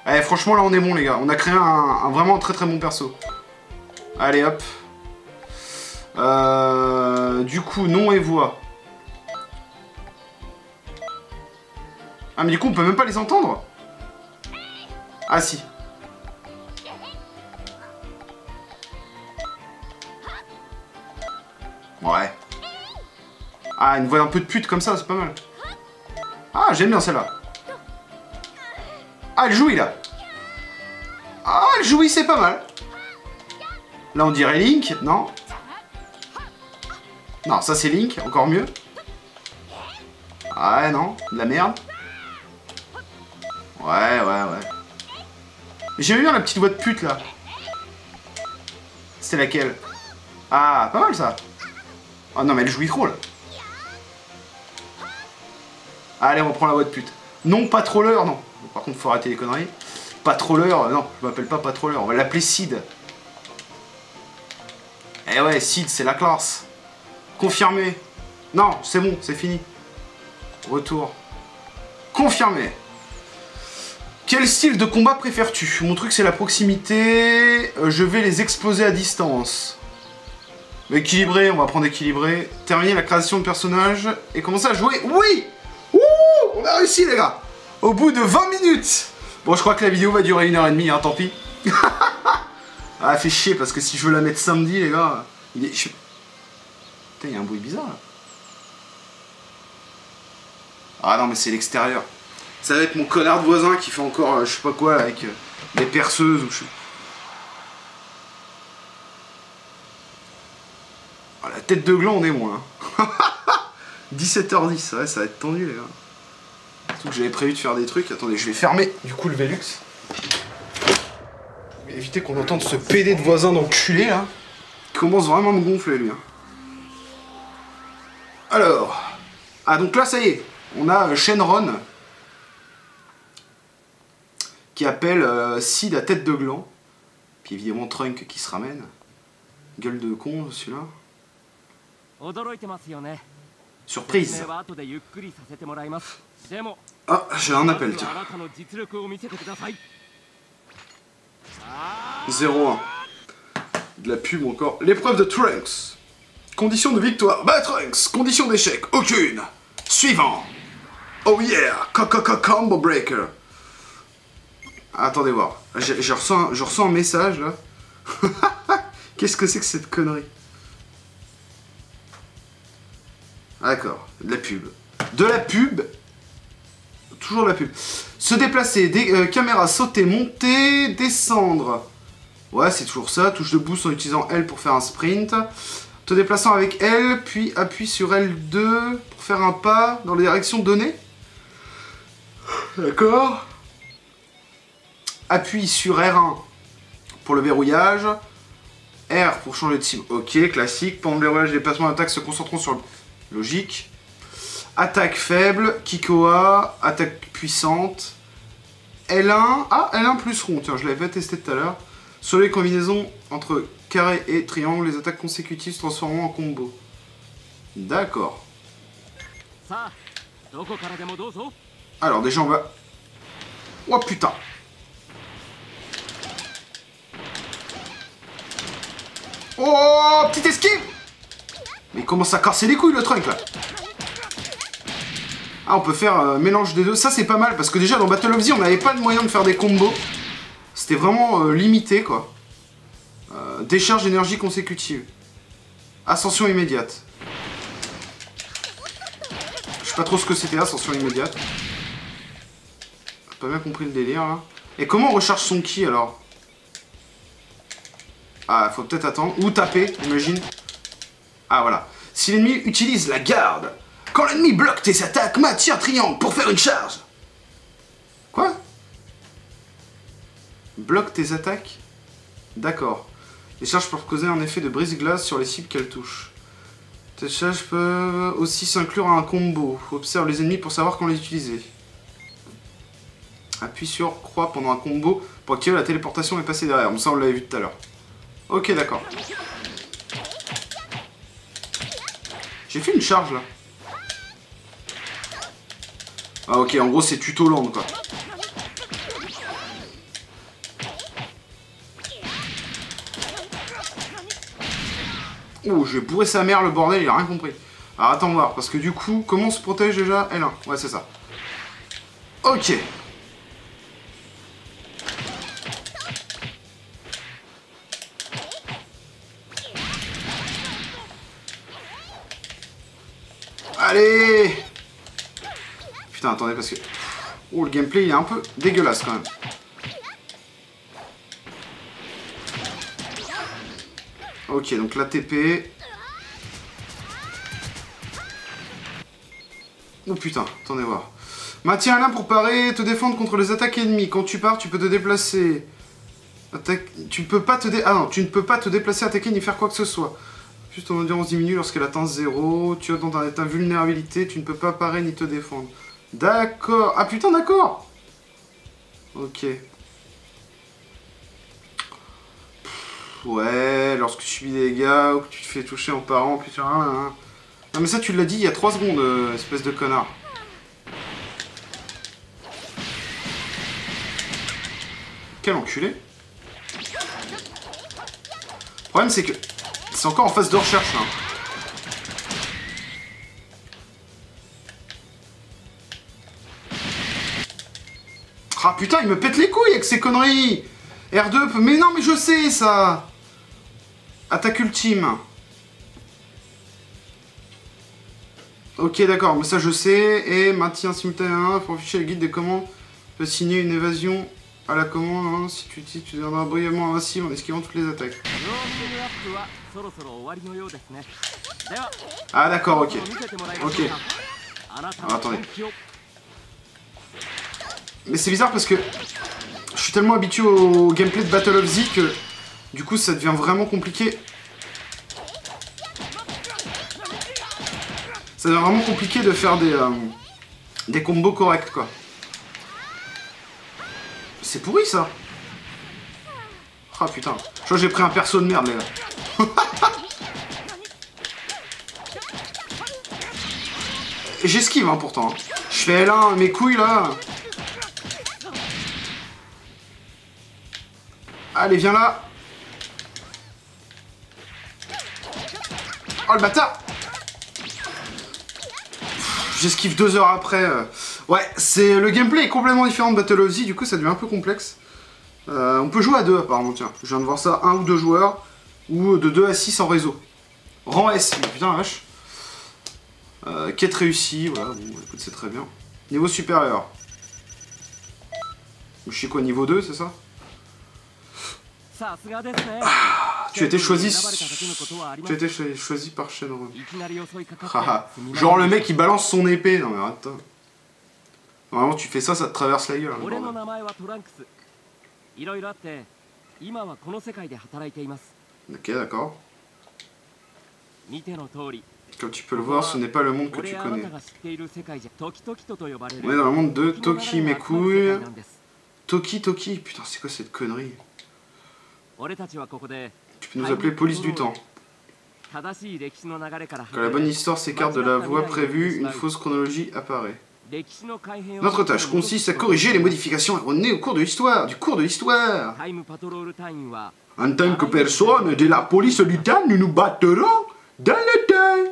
Allez, franchement, là, on est bon, les gars. On a créé un vraiment très très bon perso. Allez, hop. Du coup, nom et voix. Ah, mais du coup, on peut même pas les entendre? Ah, si. Ouais. Ah, une voix un peu de pute comme ça, c'est pas mal. Ah, j'aime bien celle-là. Ah, elle jouit, là. Ah, elle jouit, c'est pas mal. Là, on dirait Link, non? Non, ça, c'est Link, encore mieux. Ah, non, de la merde. Ouais. J'aime bien la petite voix de pute, là. C'était laquelle? Ah, pas mal, ça. Ah non, mais elle jouit trop, là. Allez, on reprend la voix de pute. Non, pas troller, non. Par contre, faut arrêter les conneries. Pas troller, non, je m'appelle pas troller. On va l'appeler Sid. Eh ouais, Sid, c'est la classe. Confirmé. Non, c'est bon, c'est fini. Retour. Confirmé. Quel style de combat préfères-tu? Mon truc, c'est la proximité. Je vais les exploser à distance. Équilibré, on va prendre équilibré. Terminer la création de personnage et commencer à jouer. Oui! Ouh! On a réussi, les gars! Au bout de 20 minutes! Bon, je crois que la vidéo va durer 1h30, hein, tant pis. Ah, fait chier, parce que si je veux la mettre samedi, les gars... Putain, il y a un bruit bizarre, là. Ah non, mais c'est l'extérieur. Ça va être mon connard de voisin qui fait encore, je sais pas quoi, là, avec des perceuses ou je sais... Ah, la tête de gland, on est moins. Hein. 17h10, ouais, ça va être tendu, les gars. Surtout que j'avais prévu de faire des trucs. Attendez, je vais fermer, du coup, le Velux. Je vais éviter qu'on entende ce PD de voisin d'enculé, là. Il commence vraiment à me gonfler, lui. Hein. Alors... Ah, donc là, ça y est. On a Shenron. qui appelle Sid à tête de gland. Puis évidemment Trunk qui se ramène. Gueule de con celui-là. Surprise. Ah, j'ai un appel, tiens. 0-1. De la pub encore. L'épreuve de Trunks. Condition de victoire. Bah Trunks. Condition d'échec. Aucune. Suivant. Oh yeah. Combo breaker. Attendez voir. Je ressens un message là. Qu'est-ce que c'est que cette connerie? D'accord. De la pub. De la pub. Toujours de la pub. Se déplacer. Caméra sauter, monter, descendre. Ouais, c'est toujours ça. Touche de boost en utilisant L pour faire un sprint. Te déplaçant avec L, puis appuie sur L2 pour faire un pas dans les directions données. D'accord. Appuie sur R1 pour le verrouillage. R pour changer de cible. Ok, classique. Pendant le verrouillage, les déplacements d'attaque se concentreront sur le... Logique. Attaque faible. Kikoa. Attaque puissante. L1. Ah, L1 plus rond. Tiens, je l'avais pas testé tout à l'heure. Sur les combinaisons entre carré et triangle, les attaques consécutives se transforment en combo. D'accord. Alors déjà on va... Oh putain. Oh, petite esquive. Mais il commence à casser les couilles le truc là. Ah, on peut faire mélange des deux. Ça c'est pas mal parce que déjà dans Battle of Z on n'avait pas le moyen de faire des combos. C'était vraiment limité quoi. Décharge d'énergie consécutive. Ascension immédiate. Je sais pas trop ce que c'était, ascension immédiate. J'ai pas bien compris le délire là. Et comment on recharge son ki alors? Ah, faut peut-être attendre. Ou taper, imagine. Ah voilà. Si l'ennemi utilise la garde. Quand l'ennemi bloque tes attaques, maintiens triangle pour faire une charge. Quoi? Bloque tes attaques? D'accord. Les charges peuvent causer un effet de brise-glace sur les cibles qu'elles touchent. Tes charges peuvent aussi s'inclure à un combo. Observe les ennemis pour savoir quand les utiliser. Appuie sur croix pendant un combo pour activer la téléportation et passer derrière. Bon, ça on l'avait vu tout à l'heure. Ok, d'accord. J'ai fait une charge là. Ah ok, en gros c'est tuto land quoi. Oh, je vais bourrer sa mère le bordel, il a rien compris. Alors attends voir, parce que du coup, comment on se protège déjà? L1, ouais c'est ça. Ok. Allez. Putain, attendez, parce que... Oh, le gameplay, il est un peu dégueulasse, quand même. Ok, donc la TP... Oh putain, attendez voir. Maintiens L1 pour parer et te défendre contre les attaques ennemies. Quand tu pars, tu peux te déplacer. Tu ne peux pas te tu ne peux pas te déplacer, attaquer ni faire quoi que ce soit. Juste ton endurance diminue lorsqu'elle atteint 0. Tu es dans un état de vulnérabilité, tu ne peux pas parer ni te défendre. D'accord. Ah putain, d'accord. Ok. Ouais, lorsque tu subis des dégâts ou que tu te fais toucher en parant, puis tu... Non mais ça tu l'as dit il y a 3 secondes, espèce de connard. Quel enculé. Le problème c'est que c'est encore en phase de recherche là. Ah putain, il me pète les couilles avec ces conneries. R2, mais non mais je sais ça. Attaque ultime. Ok d'accord, mais ça je sais. Et maintien simultanément pour afficher le guide des commandes. Tu peux signer une évasion à la commande. Hein. Si tu utilises, tu deviendras brièvement invincible en esquivant toutes les attaques. Ah d'accord, ok. Ok. Alors, attendez. Mais c'est bizarre parce que je suis tellement habitué au gameplay de Battle of Z que du coup ça devient vraiment compliqué. Ça devient vraiment compliqué de faire des combos corrects quoi. C'est pourri ça. Ah putain. Je crois que j'ai pris un perso de merde, les gars. J'esquive hein, pourtant. Je fais L1, mes couilles là. Allez, viens là. Oh le bâtard. J'esquive 2 heures après. Ouais, c'est le gameplay est complètement différent de Battle of Z, du coup ça devient un peu complexe. On peut jouer à 2 apparemment, tiens. Je viens de voir ça, 1 ou 2 joueurs, ou de 2 à 6 en réseau. Rang S, putain la vache. Quête réussie, voilà, bon écoute c'est très bien. Niveau supérieur. Je sais quoi, niveau 2, c'est ça? Tu as été choisi par Shenron. Genre le mec il balance son épée. Non mais arrête. Normalement tu fais ça, ça te traverse la gueule. Ok, d'accord. Comme tu peux le voir, ce n'est pas le monde que tu connais. On est dans le monde de Toki Mekouille. Toki, putain c'est quoi cette connerie? Tu peux nous appeler police du temps. Quand la bonne histoire s'écarte de la voie prévue, une fausse chronologie apparaît. Notre tâche consiste à corriger les modifications erronées au cours de l'histoire, En tant que personne de la police du temps, nous nous battrons dans le temps.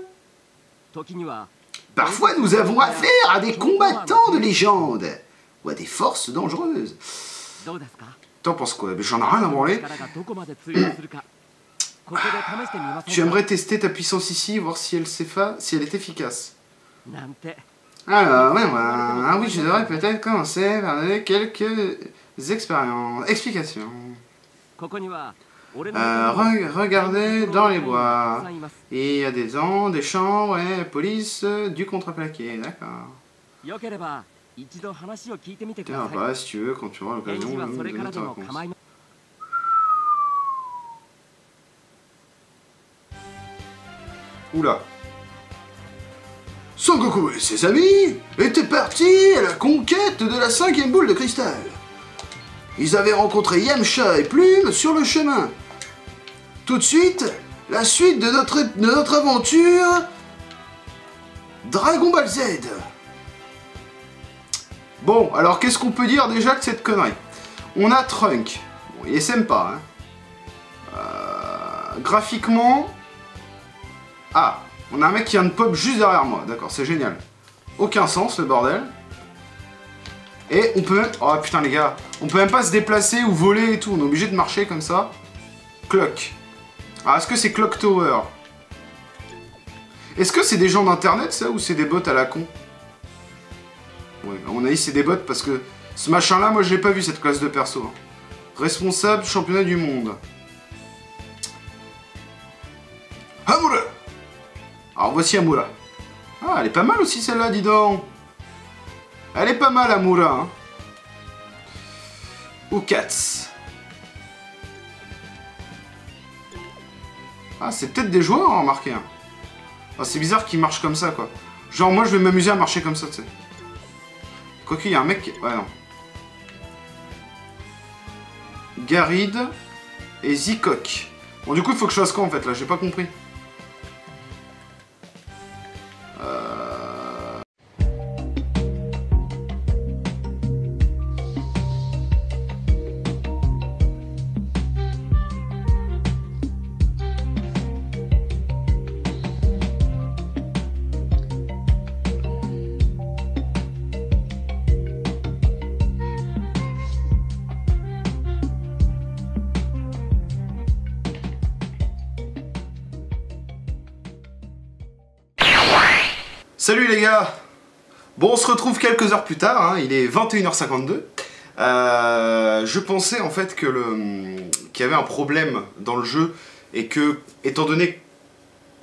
Parfois, nous avons affaire à des combattants de légende ou à des forces dangereuses. T'en penses quoi? J'en ai rien à branler. Tu aimerais tester ta puissance ici, voir si elle est efficace. Alors, ah oui, je devrais peut-être commencer par donner quelques explications. Regardez dans les bois. Il y a des chambres et la police du contreplaqué, d'accord. Tiens, bah, si tu veux, quand tu auras l'occasion de donner ta réponse. Oula. Son Goku et ses amis étaient partis à la conquête de la 5e boule de cristal. Ils avaient rencontré Yamcha et Plume sur le chemin. Tout de suite, la suite de notre aventure... Dragon Ball Z. Bon, alors qu'est-ce qu'on peut dire déjà de cette connerie? On a Trunk. Bon, il est sympa, hein. Graphiquement... Ah, on a un mec qui vient de pop juste derrière moi. D'accord, c'est génial. Aucun sens, le bordel. Et on peut même... Oh putain les gars, on peut même pas se déplacer ou voler et tout. On est obligé de marcher comme ça. Clock. Ah, est-ce que c'est Clock Tower? Est-ce que c'est des gens d'internet ça ou c'est des bots à la con? Ouais, à mon avis c'est des bots parce que ce machin là, moi je l'ai pas vu cette classe de perso. Hein. Responsable championnat du monde. Hamura. Alors voici Hamura. Ah, elle est pas mal aussi celle-là, dis donc. Elle est pas mal Hamura. Hein. Ou Cats. Ah, c'est peut-être des joueurs, hein, remarquez. Hein. Ah, c'est bizarre qu'ils marchent comme ça, quoi. Genre, moi, je vais m'amuser à marcher comme ça, tu sais. Quoique, il y a un mec qui... Ouais, non. Garide et Zikok. Bon, du coup, il faut que je fasse quoi, en fait, là? J'ai pas compris. Salut les gars. Bon, on se retrouve quelques heures plus tard, hein, il est 21h52. Je pensais en fait que qu'il y avait un problème dans le jeu et que, étant donné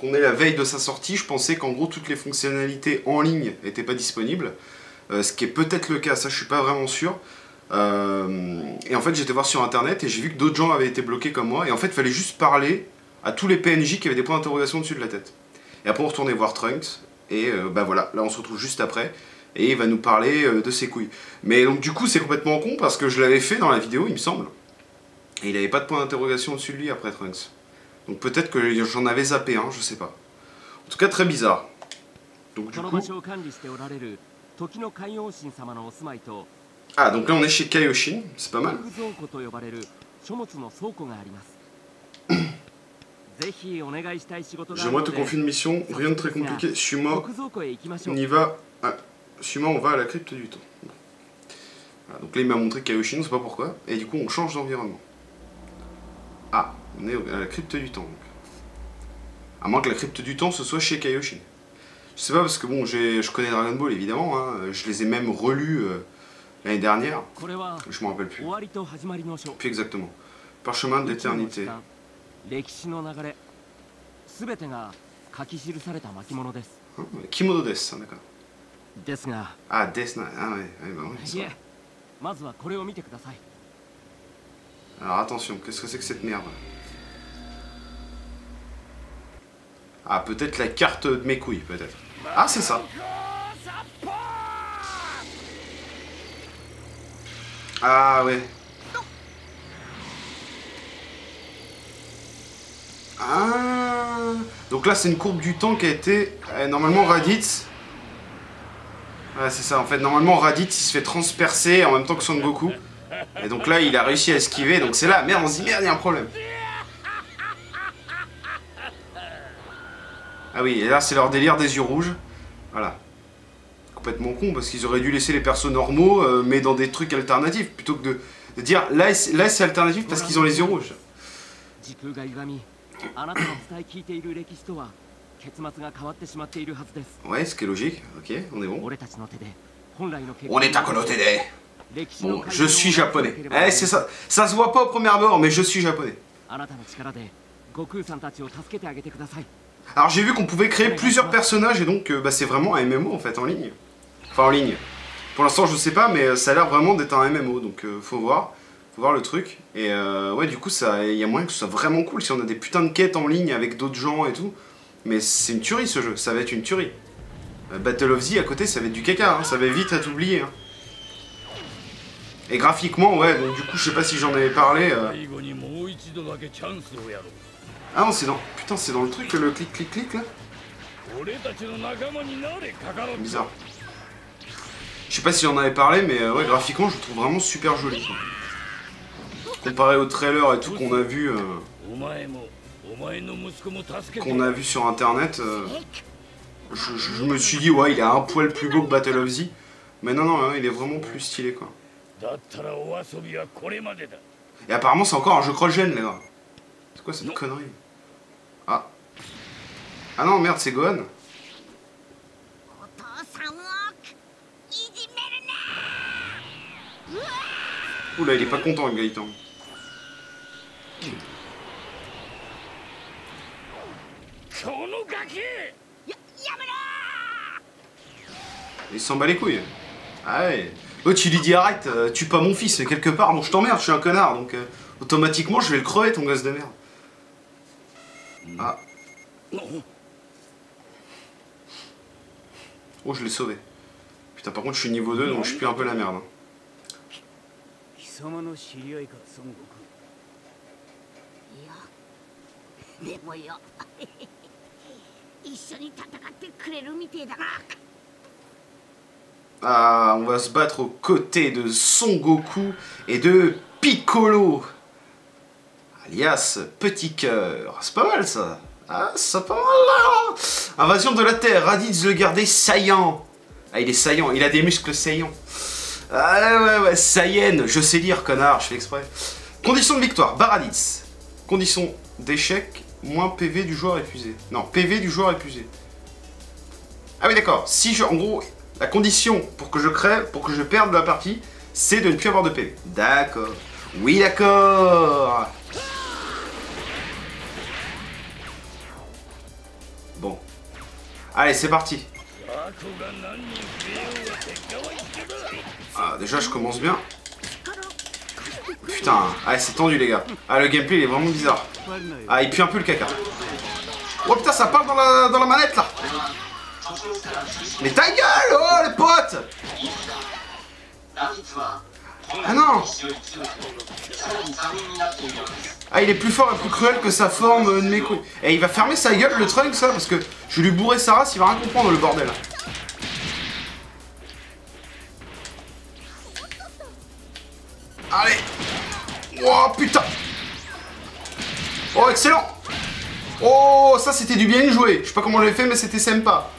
qu'on est la veille de sa sortie, je pensais qu'en gros toutes les fonctionnalités en ligne n'étaient pas disponibles. Ce qui est peut-être le cas, ça je suis pas vraiment sûr. Et en fait j'étais voir sur internet et j'ai vu que d'autres gens avaient été bloqués comme moi. Et en fait il fallait juste parler à tous les PNJ qui avaient des points d'interrogation dessus de la tête. Et après on retournait voir Trunks. Et bah voilà, là on se retrouve juste après. et il va nous parler de ses couilles. Mais donc du coup c'est complètement con parce que je l'avais fait dans la vidéo il me semble. Et il avait pas de point d'interrogation au-dessus de lui après Trunks. Donc peut-être que j'en avais zappé un, je sais pas. En tout cas très bizarre. Donc du coup... Ah donc là on est chez Kaioshin, c'est pas mal. J'aimerais te confier une mission, rien de très compliqué. Shuma, on y va. Ah, Shuma, on va à la crypte du temps. Bon. Voilà, donc là il m'a montré Kaioshin, on sait pas pourquoi. Et du coup on change d'environnement. Ah, on est à la crypte du temps. Donc. À moins que la crypte du temps ce soit chez Kaioshin. Je sais pas parce que bon, je connais Dragon Ball évidemment, hein, je les ai même relus l'année dernière. Je m'en rappelle plus. Plus exactement. Parchemin de l'éternité. Kimono desu, d'accord. Ah, desu, ah ouais, bah ouais. Alors attention, qu'est-ce que c'est que cette merde? Ah, peut-être la carte de mes couilles, peut-être. Ah, c'est ça. Ah ouais. Ah. Donc là c'est une courbe du temps qui a été... normalement Raditz... Ouais c'est ça en fait, normalement Raditz il se fait transpercer en même temps que Son Goku. Et donc là il a réussi à esquiver, donc c'est là, merde on se dit merde il y a un problème. Ah oui, et là c'est leur délire des yeux rouges. Voilà. Complètement con parce qu'ils auraient dû laisser les persos normaux mais dans des trucs alternatifs plutôt que de dire là c'est alternatif parce qu'ils ont les yeux rouges. Ouais, ce qui est logique, ok, on est bon. On est à Konote de. Bon, je suis japonais. Eh, c'est ça. Ça se voit pas au premier abord, mais je suis japonais. Alors j'ai vu qu'on pouvait créer plusieurs personnages et donc bah, c'est vraiment un MMO en fait en ligne. Enfin en ligne. Pour l'instant je sais pas mais ça a l'air vraiment d'être un MMO donc faut voir. Faut voir le truc. Et ouais du coup il y a moyen que ce soit vraiment cool si on a des putains de quêtes en ligne avec d'autres gens et tout. Mais c'est une tuerie ce jeu, ça va être une tuerie. Battle of Z à côté ça va être du caca, hein. Ça va vite être oublié. Hein. Et graphiquement ouais donc du coup je sais pas si j'en avais parlé. Ah non c'est dans... Putain c'est dans le truc le clic clic clic là. Bizarre. Je sais pas si j'en avais parlé mais ouais graphiquement je le trouve vraiment super joli. Comparé au trailer et tout qu'on a vu sur internet, je me suis dit ouais il est un poil plus beau que Battle of Z. Mais non non il est vraiment plus stylé quoi. Et apparemment c'est encore un jeu cross-gen les gars. C'est quoi cette connerie? Ah. Ah non merde c'est Gohan. Oula il est pas content Gaëtan. Il s'en bat les couilles. Ah ouais. Oh tu lui dis arrête, tue pas mon fils quelque part, bon je t'emmerde, je suis un connard donc automatiquement je vais le crever ton gosse de merde. Ah. Oh je l'ai sauvé. Putain par contre je suis niveau 2 donc je suis plus un peu la merde. Hein. Ah, on va se battre aux côtés de Son Goku et de Piccolo, alias Petit Cœur. C'est pas mal ça. Ah, c'est pas mal là. Invasion de la Terre, Raditz le gardé saillant. Ah, il est saillant, il a des muscles saillants. Ah ouais, Saiyan, je sais lire connard, je fais exprès. Condition de victoire, Baraditz. Condition d'échec, moins PV du joueur épuisé. Non, PV du joueur épuisé. Ah oui d'accord, si je... En gros, la condition pour que je crève, pour que je perde la partie, c'est de ne plus avoir de PV. D'accord. Oui d'accord. Bon. Allez, c'est parti. Ah, déjà je commence bien. Putain, ah, c'est tendu les gars. Ah, le gameplay il est vraiment bizarre. Ah, il pue un peu le caca. Oh putain, ça parle dans la manette là. Mais ta gueule, oh les potes! Ah non! Ah, il est plus fort et plus cruel que sa forme de mes couilles. Et il va fermer sa gueule, le Trunks, ça, parce que je vais lui bourrer sa race, il va rien comprendre, le bordel. Allez! Oh putain! Oh, excellent! Oh, ça c'était du bien joué. Je sais pas comment je l'ai fait, mais c'était sympa.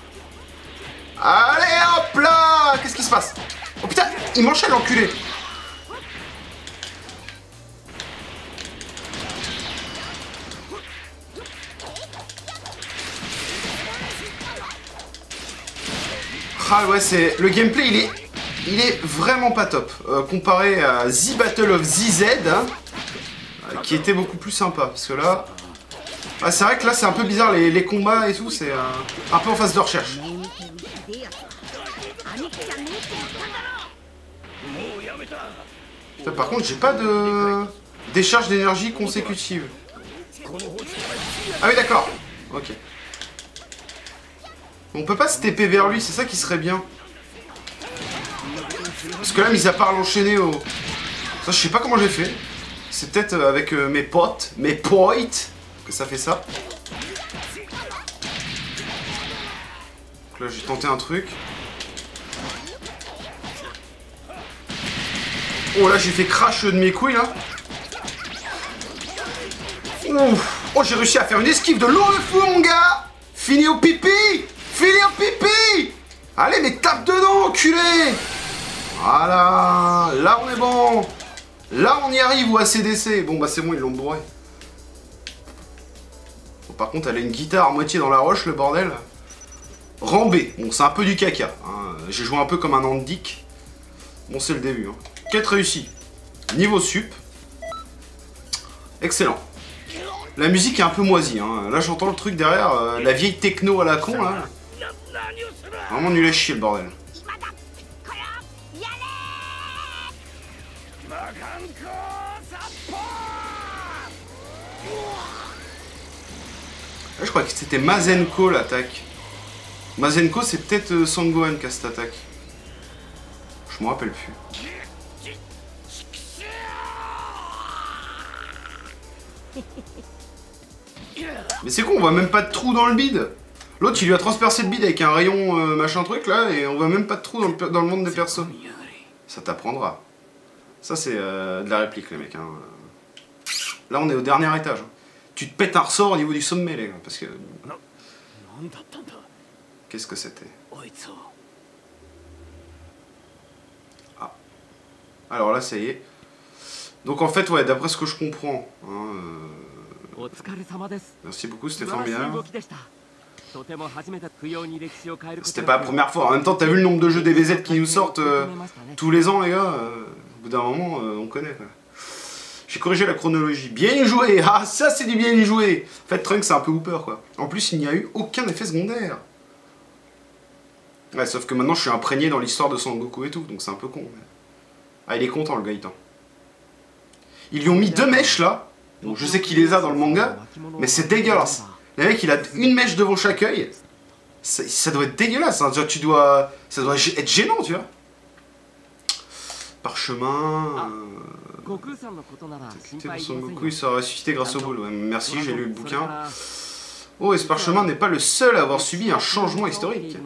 Allez, hop là! Qu'est-ce qui se passe? Oh putain, il m'enchaîne, l'enculé! Ah ouais, c'est... Le gameplay, il est vraiment pas top. Comparé à The Battle of ZZ, hein, qui était beaucoup plus sympa. Parce que là... Ah, c'est vrai que là, c'est un peu bizarre, les combats et tout, c'est un peu en phase de recherche. Putain, par contre, j'ai pas de décharge d'énergie consécutive. Ah oui, d'accord. Ok. On peut pas se TP vers lui, c'est ça qui serait bien. Parce que là, mis à part l'enchaîner au... Ça, je sais pas comment j'ai fait. C'est peut-être avec mes potes, que ça fait ça. Donc là, j'ai tenté un truc. Oh, là, j'ai fait crash de mes couilles, là. Ouf. Oh, j'ai réussi à faire une esquive de l'eau de fou, mon gars. Fini au pipi. Fini au pipi. Allez, mais tape dedans, enculé. Voilà. Là, on est bon. Là, on y arrive, ou ACDC. Bon, bah, c'est bon, ils l'ont bourré. Bon, par contre, elle a une guitare à moitié dans la roche, le bordel. Rambé. Bon, c'est un peu du caca. Hein. J'ai joué un peu comme un Andic. Bon, c'est le début. Hein. Quête réussie. Niveau sup. Excellent. La musique est un peu moisie. Hein. Là, j'entends le truc derrière. La vieille techno à la con, là. Vraiment nul à chier, le bordel. Là, je crois que c'était Mazenko, l'attaque. Mazenko, c'est peut-être Sangohan qui a cette attaque. Je m'en rappelle plus. Mais c'est con, on voit même pas de trou dans le bide. L'autre, il lui a transpercé le bide avec un rayon machin truc là, et on voit même pas de trou dans le monde des persos. Ça t'apprendra. Ça, c'est de la réplique, les mecs. Hein. Là, on est au dernier étage. Tu te pètes un ressort au niveau du sommet, les gars, parce que... Qu'est-ce que c'était? Ah. Alors là, ça y est. Donc en fait, ouais, d'après ce que je comprends... Hein, merci beaucoup, c'était formidable. C'était pas la première fois. En même temps, t'as vu le nombre de jeux DBZ qui nous sortent tous les ans, les gars. Au bout d'un moment, on connaît. J'ai corrigé la chronologie. Bien joué. Ah, ça, c'est du bien joué. En fait, Trunks, c'est un peu Hooper, quoi. En plus, il n'y a eu aucun effet secondaire. Ouais, sauf que maintenant, je suis imprégné dans l'histoire de Sangoku et tout, donc c'est un peu con. Ah, il est content, le Gaëtan. Ils lui ont mis 2 mèches, là. Donc, je sais qu'il les a dans le manga, mais c'est dégueulasse. Le mec, il a une mèche devant chaque œil. Ça doit être dégueulasse. Hein. Ça doit être gênant, tu vois. Parchemin. Son Goku, il sera ressuscité grâce au boule. Ouais, merci, j'ai lu le bouquin. Oh, et ce parchemin n'est pas le seul à avoir subi un changement historique.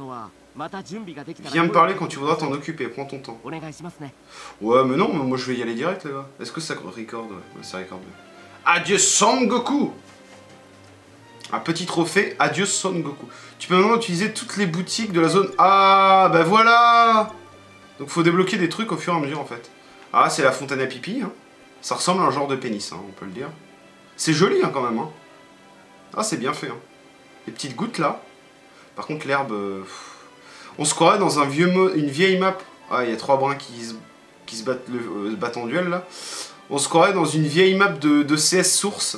Viens me parler quand tu voudras t'en occuper, prends ton temps. Ouais, mais non, moi je vais y aller direct, les gars. Est-ce que ça record? Ouais, ça record. Adieu Son Goku. Un petit trophée, adieu Son Goku. Tu peux maintenant utiliser toutes les boutiques de la zone... Ah, bah voilà. Donc faut débloquer des trucs au fur et à mesure, en fait. Ah, c'est la fontaine à pipi, hein. Ça ressemble à un genre de pénis, hein, on peut le dire. C'est joli, hein, quand même, hein. Ah, c'est bien fait, hein. Les petites gouttes, là. Par contre, l'herbe... On se croirait dans une vieille map. Ah, il y a 3 brins qui se battent en duel, là. On se croirait dans une vieille map de CS Source.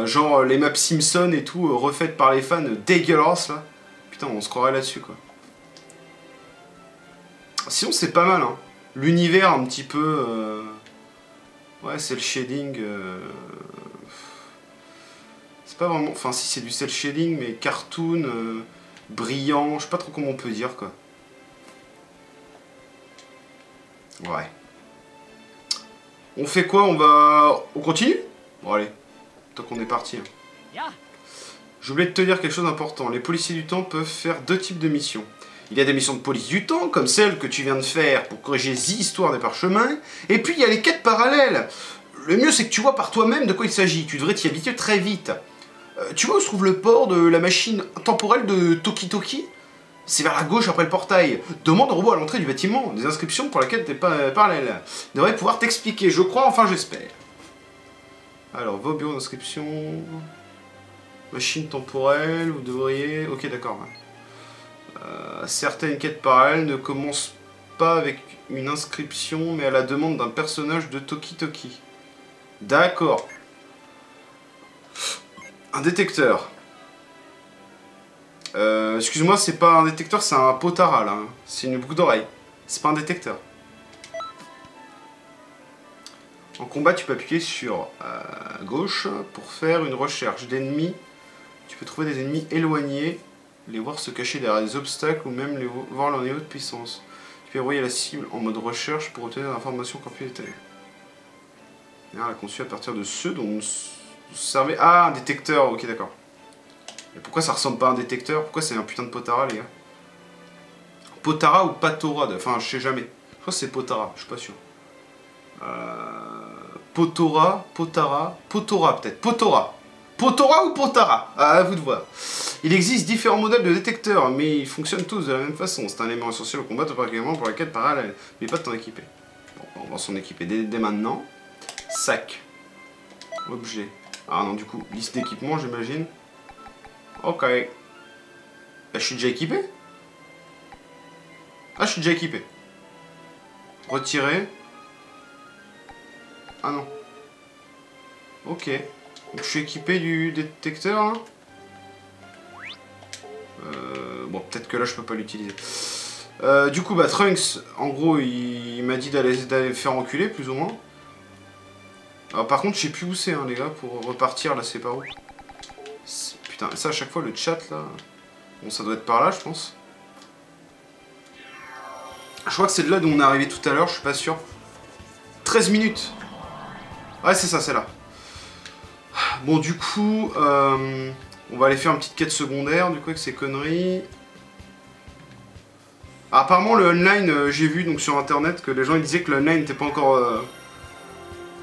Genre les maps Simpson et tout, refaites par les fans, dégueulasses, là. Putain, on se croirait là-dessus, quoi. Sinon, c'est pas mal, hein. L'univers, un petit peu... Ouais, c'est le shading... C'est pas vraiment... Enfin, si, c'est du cel shading, mais cartoon... brillant, je sais pas trop comment on peut dire quoi. Ouais. On fait quoi? On continue? Bon allez, tant qu'on est parti. J'ai oublié de te dire quelque chose d'important. Les policiers du temps peuvent faire 2 types de missions. Il y a des missions de police du temps, comme celle que tu viens de faire pour corriger les histoires des parchemins. Et puis il y a les quêtes parallèles. Le mieux c'est que tu vois par toi-même de quoi il s'agit. Tu devrais t'y habituer très vite. Tu vois où se trouve le port de la machine temporelle de Toki Toki? C'est vers la gauche après le portail. Demande au robot à l'entrée du bâtiment des inscriptions pour laquelle t'es pas parallèle. Il devrait pouvoir t'expliquer, je crois, enfin j'espère. Alors, va au bureau d'inscription. Machine temporelle, vous devriez... Ok, d'accord. Certaines quêtes parallèles ne commencent pas avec une inscription, mais à la demande d'un personnage de Toki Toki. D'accord. Un détecteur. Excuse-moi, c'est pas un détecteur, c'est un potara là. C'est une boucle d'oreille. C'est pas un détecteur. En combat, tu peux appuyer sur gauche pour faire une recherche d'ennemis. Tu peux trouver des ennemis éloignés, les voir se cacher derrière des obstacles ou même voir leur niveau de puissance. Tu peux envoyer la cible en mode recherche pour obtenir des informations encore plus détaillées. Elle est conçue à partir de ceux dont vous servez... Ah, un détecteur, ok d'accord. Et pourquoi ça ressemble pas à un détecteur? Pourquoi c'est un putain de potara, les gars? Potara ou Patora? Enfin, je sais jamais. Je crois que c'est Potara, je suis pas sûr. Potora, Potara, Potora peut-être. Potora. Potora ou Potara? À vous de voir. Il existe différents modèles de détecteurs, mais ils fonctionnent tous de la même façon. C'est un élément essentiel au combat, particulièrement pour la quête parallèle. Mais pas de t'en équiper. Bon, on va s'en équiper dès maintenant. Sac. Objet. Ah non, du coup, liste d'équipement, j'imagine. Ok. Bah, je suis déjà équipé. Ah, je suis déjà équipé. Retirer. Ah non. Ok. Donc je suis équipé du détecteur. Hein. Bon, peut-être que là je peux pas l'utiliser. Du coup, bah Trunks, en gros, il m'a dit d'aller faire enculer, plus ou moins. Alors par contre, je sais plus où c'est, hein, les gars, pour repartir, là, c'est par où? Putain, ça à chaque fois, le chat, là... Bon, ça doit être par là, je pense. Je crois que c'est de là d'où on est arrivé tout à l'heure, je suis pas sûr. 13 minutes. Ouais, c'est ça, c'est là. Bon, du coup, on va aller faire une petite quête secondaire, du coup, avec ces conneries. Apparemment, le online, j'ai vu donc sur internet que les gens ils disaient que le online n'était pas encore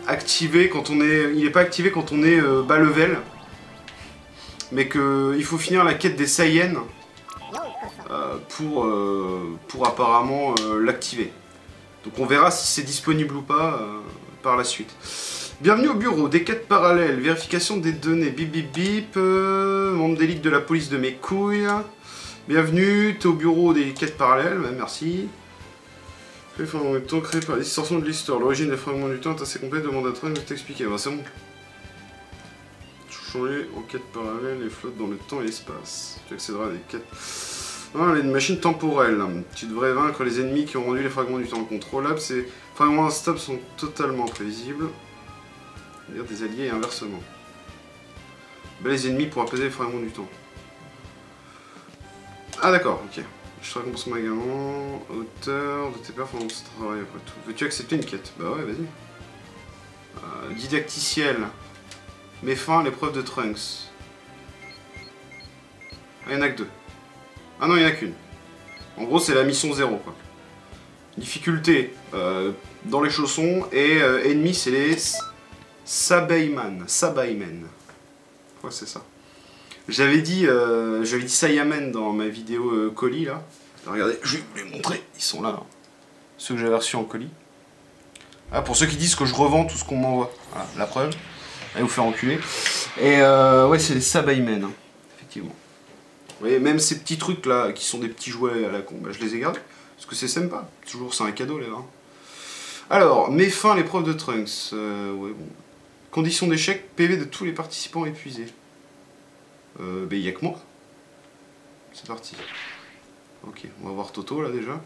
activé quand on est... Il n'est pas activé quand on est bas level. Mais qu'il faut finir la quête des Saiyans pour apparemment l'activer. Donc on verra si c'est disponible ou pas par la suite. Bienvenue au bureau, des quêtes parallèles, vérification des données, bip bip bip, membre d'élite de la police de mes couilles. Bienvenue, t'es au bureau des quêtes parallèles, merci. Les fragments du temps créés par la distorsion de l'histoire. L'origine des fragments du temps est assez complète, demande à Trunks de t'expliquer. Bah c'est bon. Changer en quête parallèle et flotte dans le temps et l'espace. Tu accéderas à des quêtes... Ah, les machines temporelles. Tu devrais vaincre les ennemis qui ont rendu les fragments du temps contrôlables. Ces fragments instables sont totalement prévisibles. C'est-à-dire des alliés et inversement. Ben, les ennemis pour apaiser les fragments du temps. Ah d'accord, ok. Je te récompense également. Auteur de tes performances de travail après tout. Veux-tu accepter une quête? Bah ouais, vas-y. Didacticiel. Mets fin à l'épreuve de Trunks. Ah, il n'y en a que 2. Ah non, il n'y en a qu'une. En gros, c'est la mission 0, quoi. Difficulté dans les chaussons. Et ennemis, c'est les Sabaiman. Sabaimen. Ouais, c'est ça. J'avais dit Saiyamen dans ma vidéo colis, là. Alors, regardez, je vais vous les montrer. Ils sont là, là. Ceux que j'avais reçus en colis. Ah, pour ceux qui disent que je revends tout ce qu'on m'envoie. Voilà, la preuve. Allez vous faire enculer. Et ouais, c'est les Sabaimen, hein, effectivement. Vous voyez, même ces petits trucs là, qui sont des petits jouets à la con, bah, je les ai gardés. Parce que c'est sympa. Toujours, c'est un cadeau, les gars. Alors, mets fin à l'épreuve de Trunks. Ouais, bon. Conditions d'échec, PV de tous les participants épuisés. Ben, il n'y a que moi. C'est parti. Ok, on va voir Toto là déjà.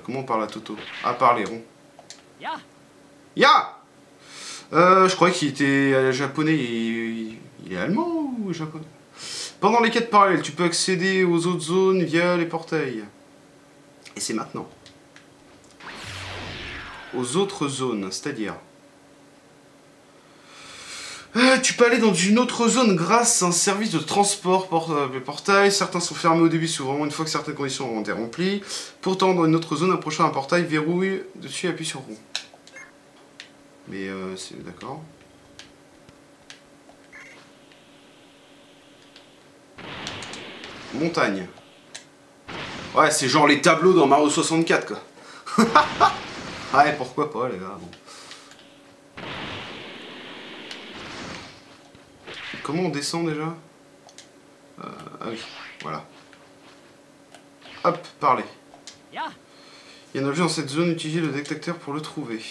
Comment on parle à Toto? Ah, par les ronds. Ya! Ya! Je croyais qu'il était japonais. Il est allemand ou japonais? Pendant les quêtes parallèles, tu peux accéder aux autres zones via les portails. Et c'est maintenant. Aux autres zones, c'est-à-dire... tu peux aller dans une autre zone grâce à un service de transport portail. Certains sont fermés au début, s'ouvrent une fois que certaines conditions ont été remplies. Pourtant, dans une autre zone, approchant un portail, verrouille dessus et appuie sur rond. Mais c'est d'accord. Montagne. Ouais, c'est genre les tableaux dans Mario 64, quoi. Ouais, pourquoi pas, les gars. Bon. Comment on descend déjà? Ah oui, voilà. Hop, parler. Il y a un objet dans cette zone, utilisez le détecteur pour le trouver.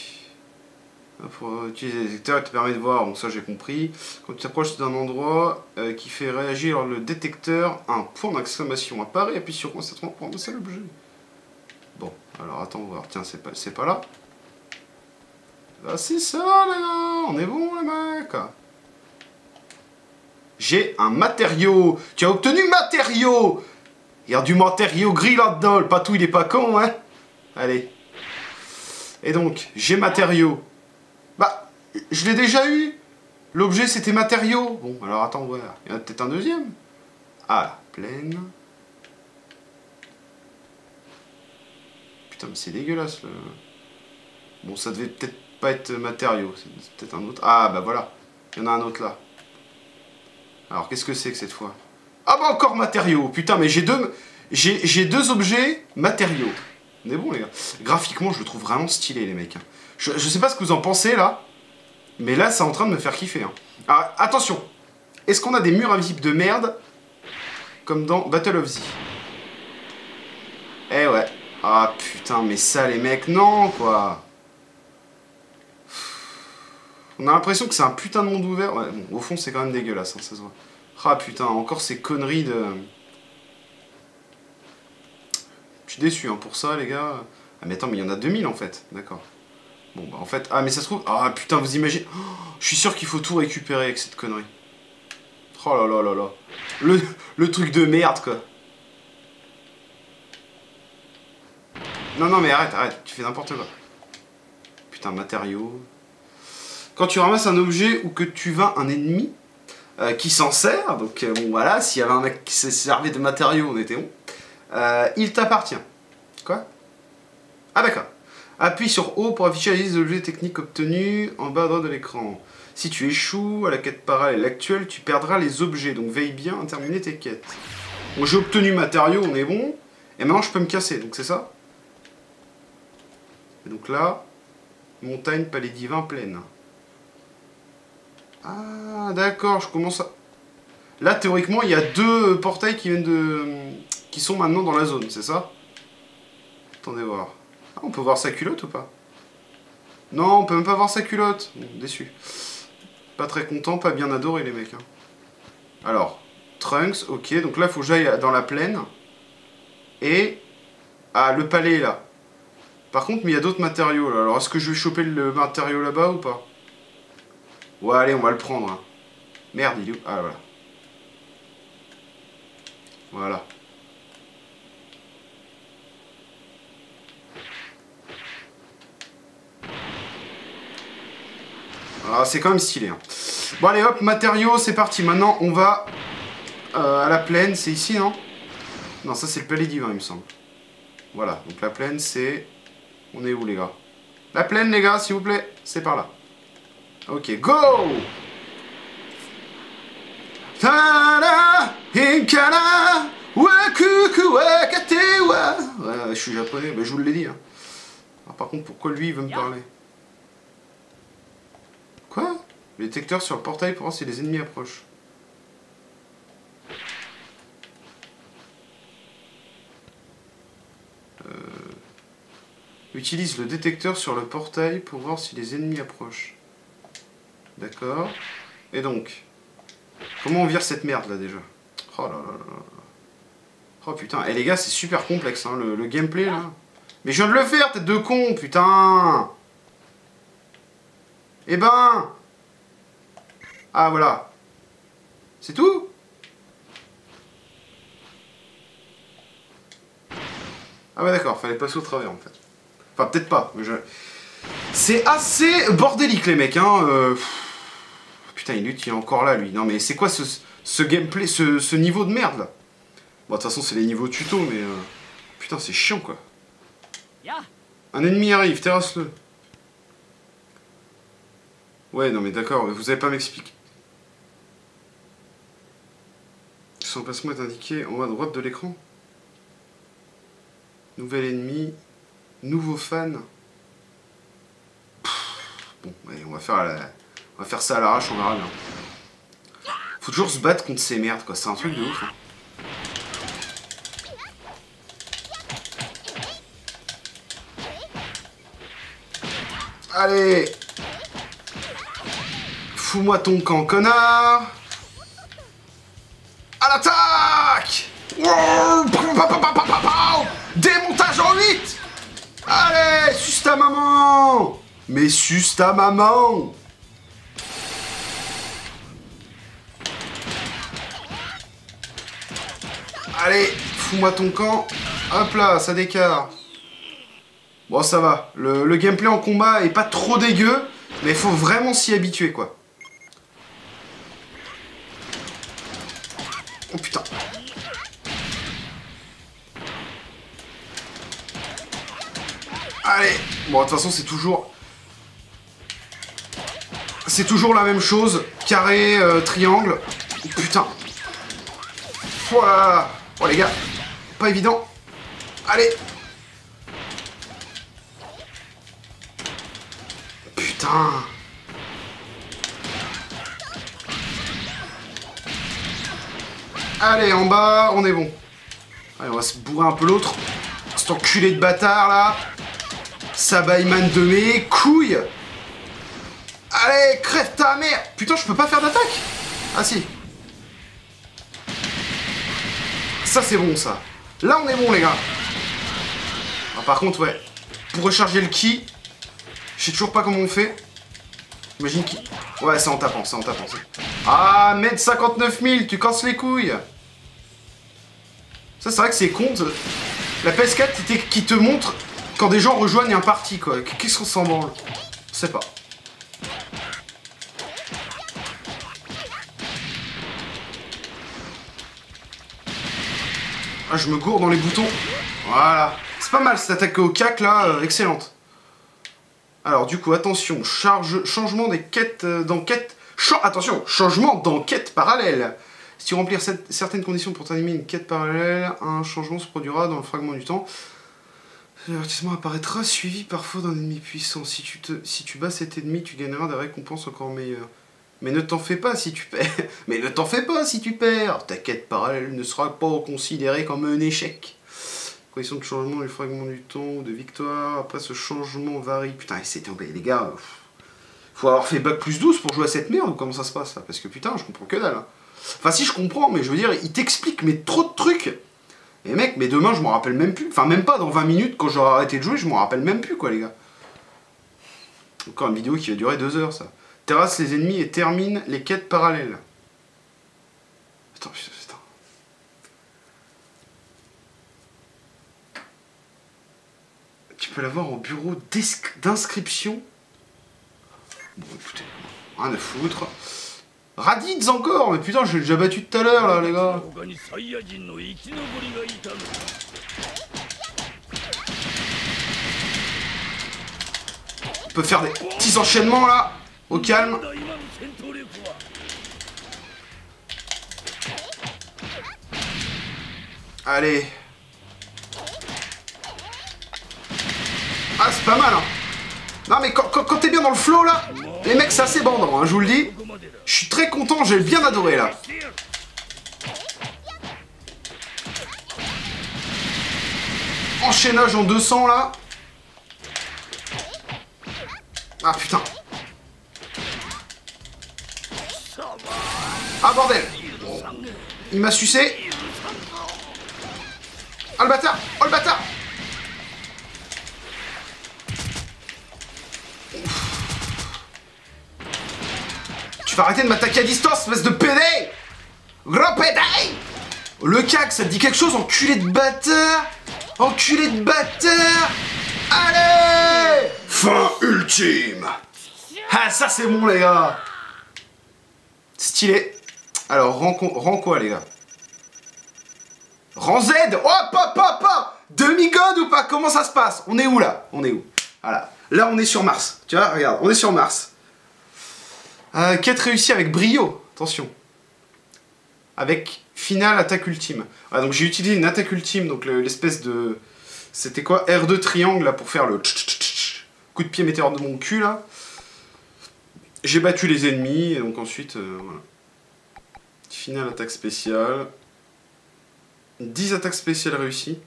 Pour utiliser le détecteur, il te permet de voir, donc ça j'ai compris. Quand tu t'approches d'un endroit qui fait réagir le détecteur, un point d'exclamation apparaît, appuie sur constatement pour ramasser l'objet. Bon, alors attends, on va voir. Tiens, c'est pas là. Là, c'est ça, les gars. On est bon, les mecs. J'ai un matériau. Tu as obtenu matériau. Il y a du matériau gris là-dedans. Le patou, il est pas con, hein. Allez. Et donc, j'ai matériau. Bah, je l'ai déjà eu. L'objet, c'était matériau. Bon, alors attends, ouais. Il y en a peut-être un deuxième. Ah, pleine. Putain, mais c'est dégueulasse, le... Bon, ça devait peut-être pas être matériau. C'est peut-être un autre. Ah, bah voilà. Il y en a un autre là. Alors, qu'est-ce que c'est que cette fois? Ah bah encore matériaux. Putain, mais j'ai deux objets matériaux. On est bon, les gars. Graphiquement, je le trouve vraiment stylé, les mecs. Je sais pas ce que vous en pensez, là. Mais là, c'est en train de me faire kiffer. Hein. Alors, attention. Est-ce qu'on a des murs invisibles de merde comme dans Battle of Z? Eh ouais. Ah putain, mais ça, les mecs, non, quoi. On a l'impression que c'est un putain de monde ouvert. Ouais, bon, au fond, c'est quand même dégueulasse, hein, ça se voit. Ah putain, encore ces conneries de... Je suis déçu hein, pour ça, les gars. Ah mais attends, mais il y en a 2000 en fait. D'accord. Bon, bah en fait... Ah, mais ça se trouve... Ah putain, vous imaginez... Oh, je suis sûr qu'il faut tout récupérer avec cette connerie. Oh là là là là. Le truc de merde, quoi. Non, non, mais arrête. Tu fais n'importe quoi. Putain, matériaux... Quand tu ramasses un objet ou que tu vaincre un ennemi qui s'en sert, donc bon voilà, s'il y avait un mec qui s'est servi de matériaux, on était bon, il t'appartient. Quoi? Ah d'accord. Appuie sur O pour afficher la liste des objets techniques obtenus en bas à droite de l'écran. Si tu échoues à la quête parallèle actuelle, tu perdras les objets, donc veille bien à terminer tes quêtes. Bon, j'ai obtenu matériaux, on est bon, et maintenant je peux me casser, donc c'est ça? Et donc là, montagne, palais divin, plaine. Ah, d'accord, je commence à... Là, théoriquement, il y a deux portails qui viennent de... qui sont maintenant dans la zone, c'est ça? Attendez voir. Ah, on peut voir sa culotte ou pas? Non, on peut même pas voir sa culotte. Bon, déçu. Pas très content, pas bien adoré, les mecs. Hein. Alors, Trunks, ok. Donc là, il faut que j'aille dans la plaine. Et... Ah, le palais est là. Par contre, mais il y a d'autres matériaux, là. Alors, est-ce que je vais choper le matériau là-bas ou pas? Ouais, allez, on va le prendre. Hein. Merde, il est où? Ah, voilà. Voilà. Ah, c'est quand même stylé. Hein. Bon, allez, hop, matériaux, c'est parti. Maintenant, on va à la plaine. C'est ici, non? Non, ça, c'est le palais divin, il me semble. Voilà, donc la plaine, c'est... On est où, les gars? La plaine, les gars, s'il vous plaît. C'est par là. Ok, go! Tada! Hinkana! Wakuku wakate wa! Ouais, je suis japonais, bah, je vous l'ai dit. Hein. Alors, par contre, pourquoi lui, il veut me parler? Quoi? Le détecteur sur le portail pour voir si les ennemis approchent. Utilise le détecteur sur le portail pour voir si les ennemis approchent. D'accord. Et donc, comment on vire cette merde là déjà? Oh là là là là. Oh putain, et les gars, c'est super complexe hein, le gameplay là. Mais je viens de le faire, tête de con, putain. Eh ben. Ah voilà. C'est tout? Ah ouais d'accord, fallait passer au travers en fait. Enfin peut-être pas, mais je... C'est assez bordélique les mecs, hein. Putain, il est encore là lui. Non mais c'est quoi ce gameplay, ce niveau de merde là? Bon de toute façon c'est les niveaux tuto mais... Putain c'est chiant quoi. Un ennemi arrive, terrasse-le. Ouais non mais d'accord, vous allez pas m'expliquer. Son emplacement est indiqué en haut à droite de l'écran. Nouvel ennemi. Nouveau fan. Bon, allez, on va faire ça à l'arrache, on verra bien. Faut toujours se battre contre ces merdes, quoi. C'est un truc de ouf. Hein. Allez! Fous-moi ton camp, connard! À l'attaque! Démontage en 8! Allez, suce ta maman! Mais suce ta maman! Allez, fous-moi ton camp. Hop là, ça décarre. Bon, ça va. Le gameplay en combat est pas trop dégueu, mais il faut vraiment s'y habituer, quoi. Oh putain. Allez. Bon, de toute façon, c'est toujours... C'est toujours la même chose. Carré, triangle. Oh, putain. Voilà. Bon, les gars. Pas évident. Allez. Putain. Allez, en bas, on est bon. Allez, on va se bourrer un peu l'autre. Cet enculé de bâtard, là. Sabaiman de mes couilles. Allez, crève ta mère. Putain, je peux pas faire d'attaque. Ah si. Ça, c'est bon, ça. Là, on est bon, les gars. Ah, par contre, ouais. Pour recharger le ki, je sais toujours pas comment on fait. Imagine qui... Ouais, c'est en tapant, c'est en tapant. Ah, mètre 59 000, tu casses les couilles. Ça, c'est vrai que c'est con. La PS4 qui te montre quand des gens rejoignent un parti, quoi. Qu'est-ce qu'on s'en branle? Je sais pas. Ah, je me gourde dans les boutons. Voilà. C'est pas mal cette attaque au cac, là. Excellente. Alors, du coup, attention. Changement des quêtes d'enquête. Attention, changement d'enquête parallèle. Si tu remplis certaines conditions pour t'animer une quête parallèle, un changement se produira dans le fragment du temps. L'avertissement apparaîtra suivi parfois d'un ennemi puissant. Si tu bats cet ennemi, tu gagneras des récompenses encore meilleures. Mais ne t'en fais pas si tu perds. Mais ne t'en fais pas si tu perds. Ta quête parallèle ne sera pas considérée comme un échec. Condition de changement du fragment du temps ou de victoire. Après, ce changement varie. Putain, c'était tombé, les gars. Faut avoir fait bac plus 12 pour jouer à cette merde ou comment ça se passe là? Parce que putain, je comprends que dalle. Hein. Enfin, si je comprends, mais je veux dire, il t'explique mais trop de trucs. Et mec, mais demain, je m'en rappelle même plus. Enfin, même pas dans 20 minutes, quand j'aurai arrêté de jouer, je m'en rappelle même plus, quoi, les gars. Encore une vidéo qui va durer 2 heures, ça. Terrasse les ennemis et termine les quêtes parallèles. Attends, putain. Tu peux l'avoir au bureau d'inscription. Bon, écoutez, rien à foutre. Raditz encore. Mais putain, je l'ai déjà battu tout à l'heure, là, les gars. On peut faire des petits enchaînements, là. Au calme. Allez. Ah, c'est pas mal, hein. Non, mais quand t'es bien dans le flow, là, les mecs, c'est assez bandant, hein, je vous le dis. Je suis très content, j'ai bien adoré, là. Enchaînage en 200, là. Ah, putain. Ah, bordel. Il m'a sucé. Oh, le bâtard. Oh, le bâtard. Tu vas arrêter de m'attaquer à distance, espèce de pédé. Gros pédé. Le cac, ça te dit quelque chose, enculé de bâtard? Enculé de bâtard! Allez! Fin ultime! Ah, ça c'est bon, les gars! Stylé. Alors, rang quoi, les gars? Rang Z! Oh, papa! Demi-god ou pas? Comment ça se passe? On est où, là? On est où? Voilà. Là, on est sur Mars. Tu vois, regarde, on est sur Mars. Quête réussie avec brio. Attention. Avec finale attaque ultime. Voilà, donc j'ai utilisé une attaque ultime, donc l'espèce de... C'était quoi? R2 triangle, là, pour faire le... Coup de pied météore de mon cul, là. J'ai battu les ennemis, et donc ensuite, voilà. Finale attaque spéciale. 10 attaques spéciales réussies.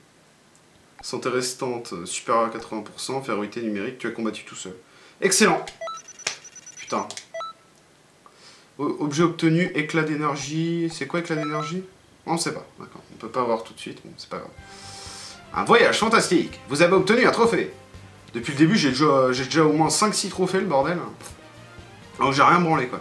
Santé restante supérieure à 80%. Férocité numérique, tu as combattu tout seul. Excellent. Putain. Objet obtenu, éclat d'énergie. C'est quoi éclat d'énergie? On ne sait pas. D'accord. On peut pas avoir tout de suite. Bon, c'est pas grave. Un voyage fantastique. Vous avez obtenu un trophée. Depuis le début, j'ai déjà au moins 5-6 trophées, le bordel. Alors j'ai rien branlé, quoi.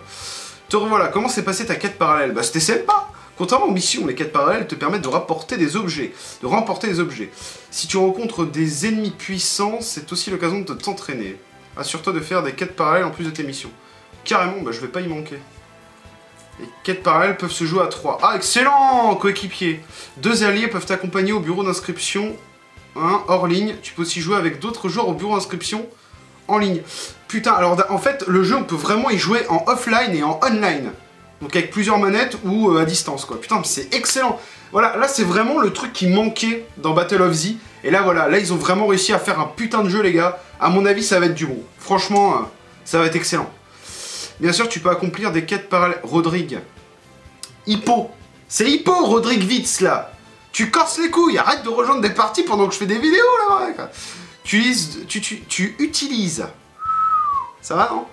Te revoilà. Comment s'est passée ta quête parallèle? Bah, c'était sympa. Contrairement aux missions, les quêtes parallèles te permettent de rapporter des objets, de remporter des objets. Si tu rencontres des ennemis puissants, c'est aussi l'occasion de t'entraîner. Assure-toi de faire des quêtes parallèles en plus de tes missions. Carrément, bah je vais pas y manquer. Les quêtes parallèles peuvent se jouer à 3. Ah, excellent, coéquipier. 2 alliés peuvent t'accompagner au bureau d'inscription, hors ligne. Tu peux aussi jouer avec d'autres joueurs au bureau d'inscription en ligne. Putain, alors en fait, le jeu, on peut vraiment y jouer en offline et en online. Donc avec plusieurs manettes ou à distance, quoi. Putain, c'est excellent. Voilà, là c'est vraiment le truc qui manquait dans Battle of Z. Et là voilà, là ils ont vraiment réussi à faire un putain de jeu, les gars. À mon avis, ça va être du bon. Franchement, ça va être excellent. Bien sûr, tu peux accomplir des quêtes parallèles. Rodrigue. Hippo. C'est Hippo, Rodrigue Witz, là. Tu casses les couilles. Arrête de rejoindre des parties pendant que je fais des vidéos, là, quoi. Tu utilises. Ça va, non?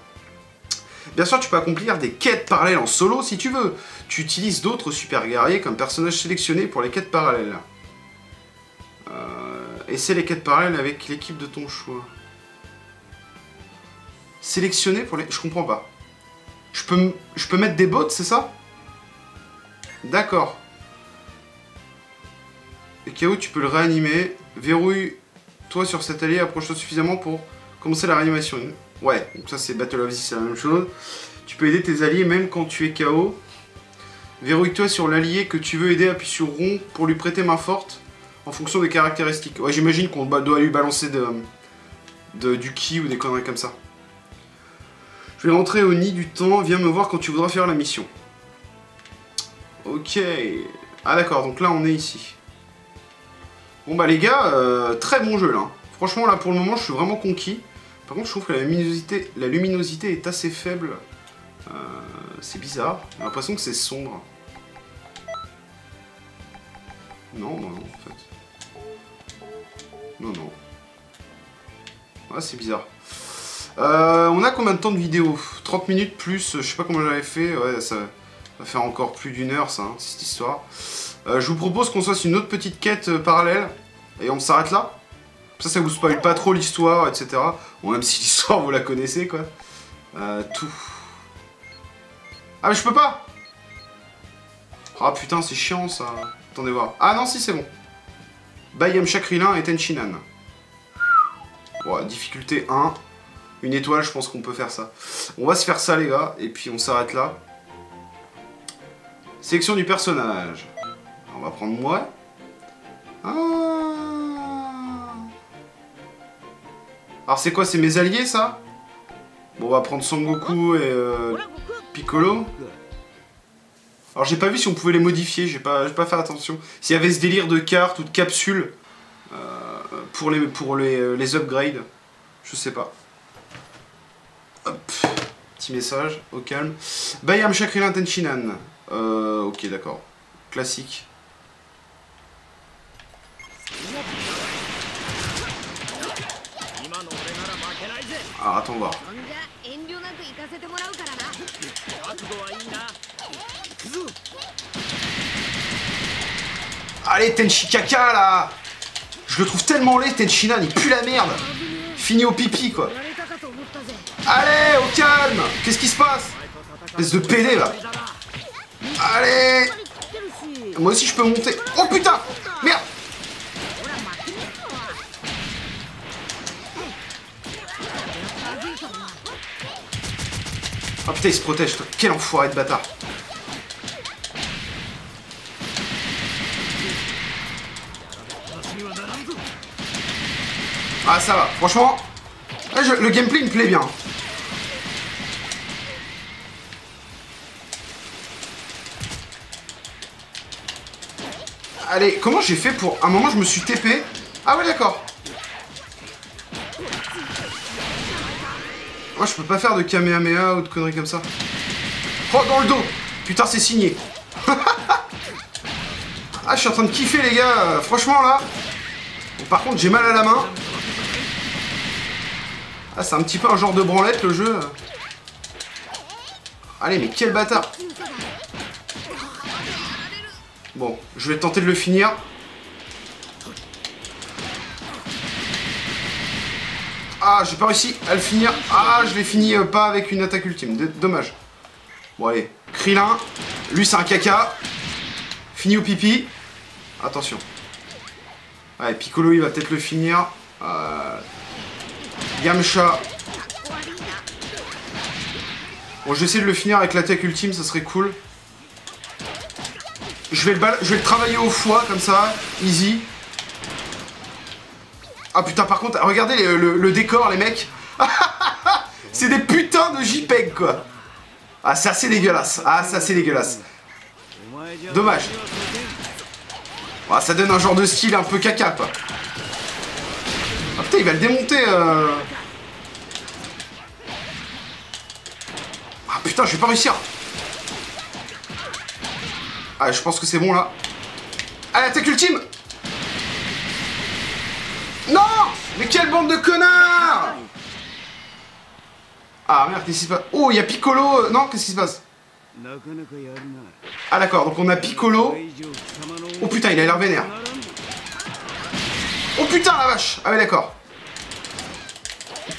Bien sûr, tu peux accomplir des quêtes parallèles en solo si tu veux. Tu utilises d'autres super guerriers comme personnages sélectionnés pour les quêtes parallèles. Essaie les quêtes parallèles avec l'équipe de ton choix. Sélectionner pour les... Je comprends pas. Je peux mettre des bots, c'est ça? D'accord. Et KO, tu peux le réanimer. Verrouille-toi sur cet allié, approche-toi suffisamment pour commencer la réanimation. Ouais, donc ça c'est Battle of Z, c'est la même chose. Tu peux aider tes alliés même quand tu es KO. Verrouille-toi sur l'allié que tu veux aider, appuie sur rond pour lui prêter main forte en fonction des caractéristiques. Ouais, j'imagine qu'on doit lui balancer du ki ou des conneries comme ça. Je vais rentrer au nid du temps, viens me voir quand tu voudras faire la mission. Ok. Ah d'accord, donc là on est ici. Bon bah les gars, très bon jeu là. Franchement là pour le moment je suis vraiment conquis. Par contre, je trouve que la luminosité est assez faible. C'est bizarre. J'ai l'impression que c'est sombre. Non, en fait. Non. Ouais, c'est bizarre. On a combien de temps de vidéo? 30 minutes plus, je sais pas comment j'avais fait. Ouais, ça va faire encore plus d'une heure, ça, hein, cette histoire. Je vous propose qu'on fasse une autre petite quête parallèle. Et on s'arrête là. Ça vous spoil pas trop l'histoire, etc. Bon, même si l'histoire, vous la connaissez, quoi. Tout. Ah, mais je peux pas! Ah, putain, c'est chiant, ça. Attendez voir. Ah, non, si, c'est bon. Bayam Chakrilin et Tenchinan. Bon, difficulté 1. Une étoile, je pense qu'on peut faire ça. On va se faire ça, les gars. Et puis, on s'arrête là. Sélection du personnage. On va prendre moi. Alors c'est quoi, c'est mes alliés ça? Bon, on va prendre Son Goku et Piccolo. Alors j'ai pas vu si on pouvait les modifier, j'ai pas fait attention. S'il y avait ce délire de cartes ou de capsules pour les upgrades, je sais pas. Hop, petit message, au calme. Bayam Chakrilin Tenchinan. Ok, d'accord. Classique. Alors attends voir. Allez Tenchi Kaka là. Je le trouve tellement laid, Tenchinan, il pue la merde. Fini au pipi quoi. Allez, au calme. Qu'est-ce qui se passe? Espèce de PD là. Allez. Moi aussi je peux monter. Oh putain. Merde. Oh putain, il se protège, toi. Quel enfoiré de bâtard. Ah, ça va. Franchement, le gameplay me plaît bien. Allez, comment j'ai fait pour... À un moment, je me suis TP. Ah ouais, d'accord. Moi, je peux pas faire de Kamehameha ou de conneries comme ça. Oh, dans le dos. Putain, c'est signé. Ah, je suis en train de kiffer, les gars. Franchement, là... Bon, par contre, j'ai mal à la main. Ah, c'est un petit peu un genre de branlette, le jeu. Allez, mais quel bâtard. Bon, je vais tenter de le finir. Ah, j'ai pas réussi à le finir. Ah, je l'ai fini pas avec une attaque ultime. Dommage. Bon, allez. Krillin. Lui, c'est un caca. Fini au pipi. Attention. Ouais, Piccolo, il va peut-être le finir. Yamcha. Bon, je vais essayer de le finir avec l'attaque ultime, ça serait cool. Je vais le travailler au foie, comme ça. Easy. Ah putain, par contre, regardez le décor, les mecs. C'est des putains de JPEG, quoi. Ah, c'est assez dégueulasse. Ah, c'est assez dégueulasse. Dommage. Ah, ça donne un genre de style un peu caca, quoi. Ah putain, il va le démonter. Ah putain, je vais pas réussir. Ah, je pense que c'est bon, là. Ah, l'attaque ultime. Non! Mais quelle bande de connards! Ah merde, qu'est-ce qui se passe? Oh, il y a Piccolo. Non, qu'est-ce qui se passe? Ah d'accord, donc on a Piccolo. Oh putain, il a l'air vénère. Oh putain, la vache! Ah ouais, d'accord.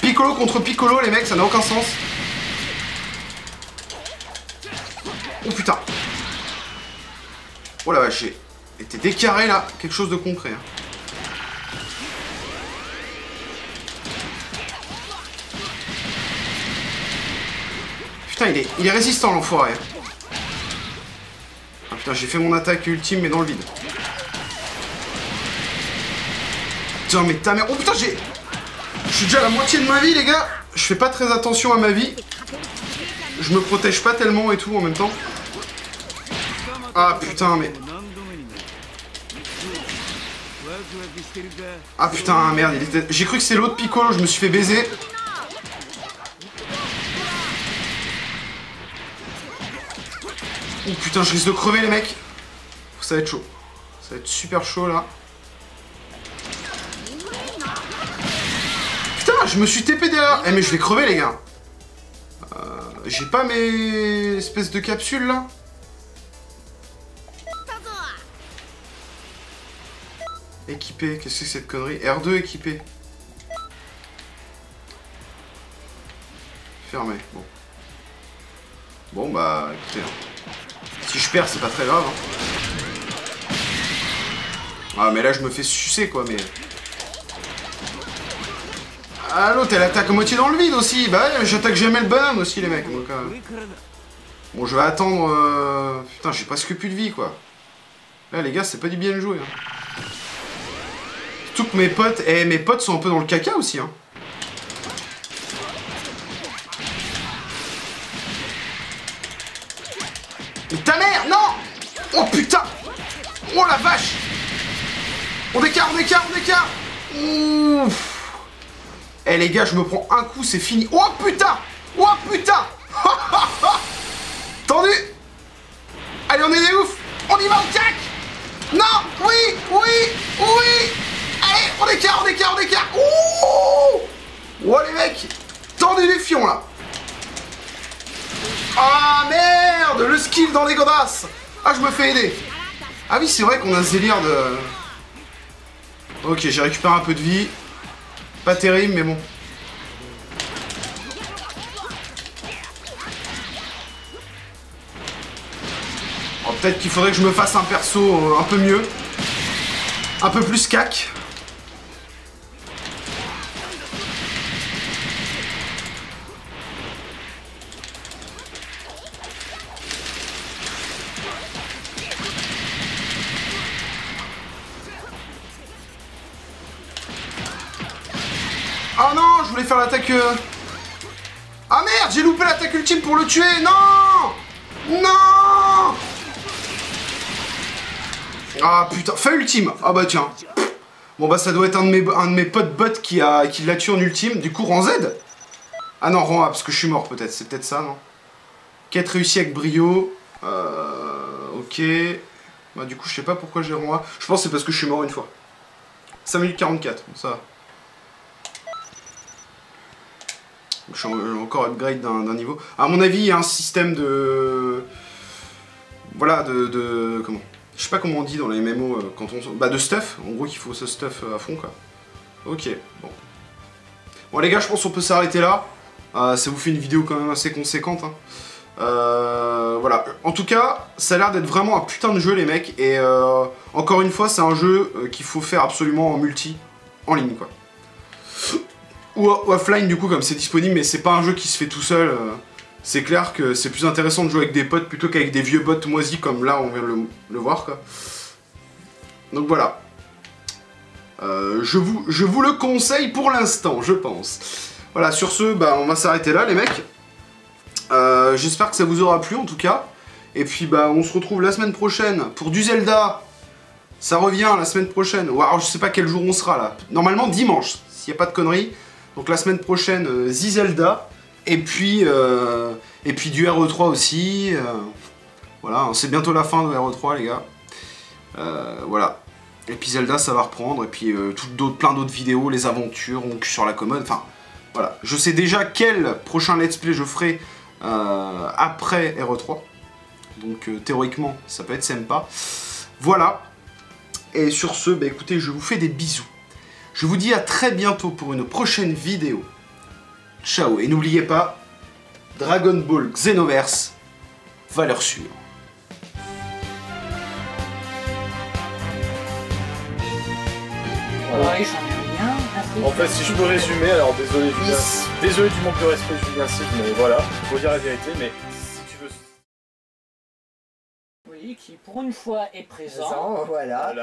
Piccolo contre Piccolo, les mecs, ça n'a aucun sens. Oh putain. Oh la vache, j'ai été décarré là. Quelque chose de concret. Hein. Putain, il est résistant, l'enfoiré. Ah putain, j'ai fait mon attaque ultime, mais dans le vide. Putain, mais ta mère... Oh putain, je suis déjà à la moitié de ma vie, les gars. Je fais pas très attention à ma vie. Je me protège pas tellement et tout, en même temps. Ah putain, mais... Ah putain, merde, j'ai cru que c'est l'autre Piccolo, je me suis fait baiser. Oh putain, je risque de crever, les mecs. Ça va être chaud. Ça va être super chaud, là. Putain, je me suis TP derrière. Eh, mais je vais crever, les gars. J'ai pas mes espèces de capsules, là. Équipé, qu'est-ce que c'est cette connerie? R2 équipé. Fermé, bon. Bon, bah, écoutez. Si je perds, c'est pas très grave. Hein. Ah, mais là, je me fais sucer, quoi, mais... Ah, l'autre, elle attaque à moitié dans le vide, aussi. Bah, ouais, j'attaque jamais le bonhomme, aussi, les mecs, donc... Bon, je vais attendre... Putain, j'ai presque plus de vie, quoi. Là, les gars, c'est pas du bien joué, hein. Surtout que mes potes... Eh, mes potes sont un peu dans le caca, aussi, hein. Mais ta mère, non! Oh putain! Oh la vache! On décarre, on décarre, on décarre! Ouf! Eh les gars, je me prends un coup, c'est fini. Oh putain! Oh putain! Tendu! Allez, on est des oufs! On y va, on cac! Non! Oui! Oui! Oui! Allez, on décarre, on décarre, on décarre! Ouh! Oh les mecs! Tendu du fion là! Ah merde! Le skill dans les godasses! Ah, je me fais aider! Ah oui, c'est vrai qu'on a ce délire de... Ok, j'ai récupéré un peu de vie. Pas terrible, mais bon. Oh, peut-être qu'il faudrait que je me fasse un perso un peu mieux. Un peu plus cac. Oh non, je voulais faire l'attaque... Ah merde, j'ai loupé l'attaque ultime pour le tuer. Non. Non. Ah putain, fin ultime. Ah bah tiens. Bon bah ça doit être un de mes potes bots qui l'a tué en ultime. Du coup, rang Z. Ah non, rang A, parce que je suis mort peut-être. C'est peut-être ça, non? Quête réussie avec brio. Ok. Bah du coup, je sais pas pourquoi j'ai rang A. Je pense que c'est parce que je suis mort une fois. 5 minutes 44, bon, ça va. Je suis encore upgrade d'un niveau. À mon avis, il y a un système de... Voilà, comment? Je sais pas comment on dit dans les MMO quand on... Bah de stuff, en gros qu'il faut ce stuff à fond quoi. Ok, bon. Bon les gars, je pense qu'on peut s'arrêter là. Ça vous fait une vidéo quand même assez conséquente. Hein. Voilà. En tout cas, ça a l'air d'être vraiment un putain de jeu les mecs. Et encore une fois, c'est un jeu qu'il faut faire absolument en multi, en ligne quoi. Ou offline du coup comme c'est disponible, mais c'est pas un jeu qui se fait tout seul. C'est clair que c'est plus intéressant de jouer avec des potes plutôt qu'avec des vieux bots moisis comme là on vient de le voir quoi. Donc voilà. Je vous le conseille pour l'instant, je pense. Voilà, sur ce, bah, on va s'arrêter là les mecs. J'espère que ça vous aura plu en tout cas. Et puis bah on se retrouve la semaine prochaine pour du Zelda. Ça revient la semaine prochaine. Ou alors je sais pas quel jour on sera là. Normalement dimanche, s'il n'y a pas de conneries. Donc la semaine prochaine, The Zelda. Et puis du RE3 aussi. Voilà, c'est bientôt la fin de RE3 les gars. Voilà. Et puis Zelda ça va reprendre. Et puis plein d'autres vidéos, les aventures, on cul sur la commode. Enfin voilà. Je sais déjà quel prochain let's play je ferai après RE3. Donc théoriquement ça peut être sympa. Voilà. Et sur ce, bah, écoutez, je vous fais des bisous. Je vous dis à très bientôt pour une prochaine vidéo. Ciao, et n'oubliez pas, Dragon Ball Xenoverse, valeur sûre.
Ouais, j'en ai rien.
En fait, si je peux résumer, alors désolé Julien, désolé du manque de respect Julien Cid, mais voilà, faut dire la vérité, mais si tu veux...
Oui, qui pour une fois est présent.
Voilà.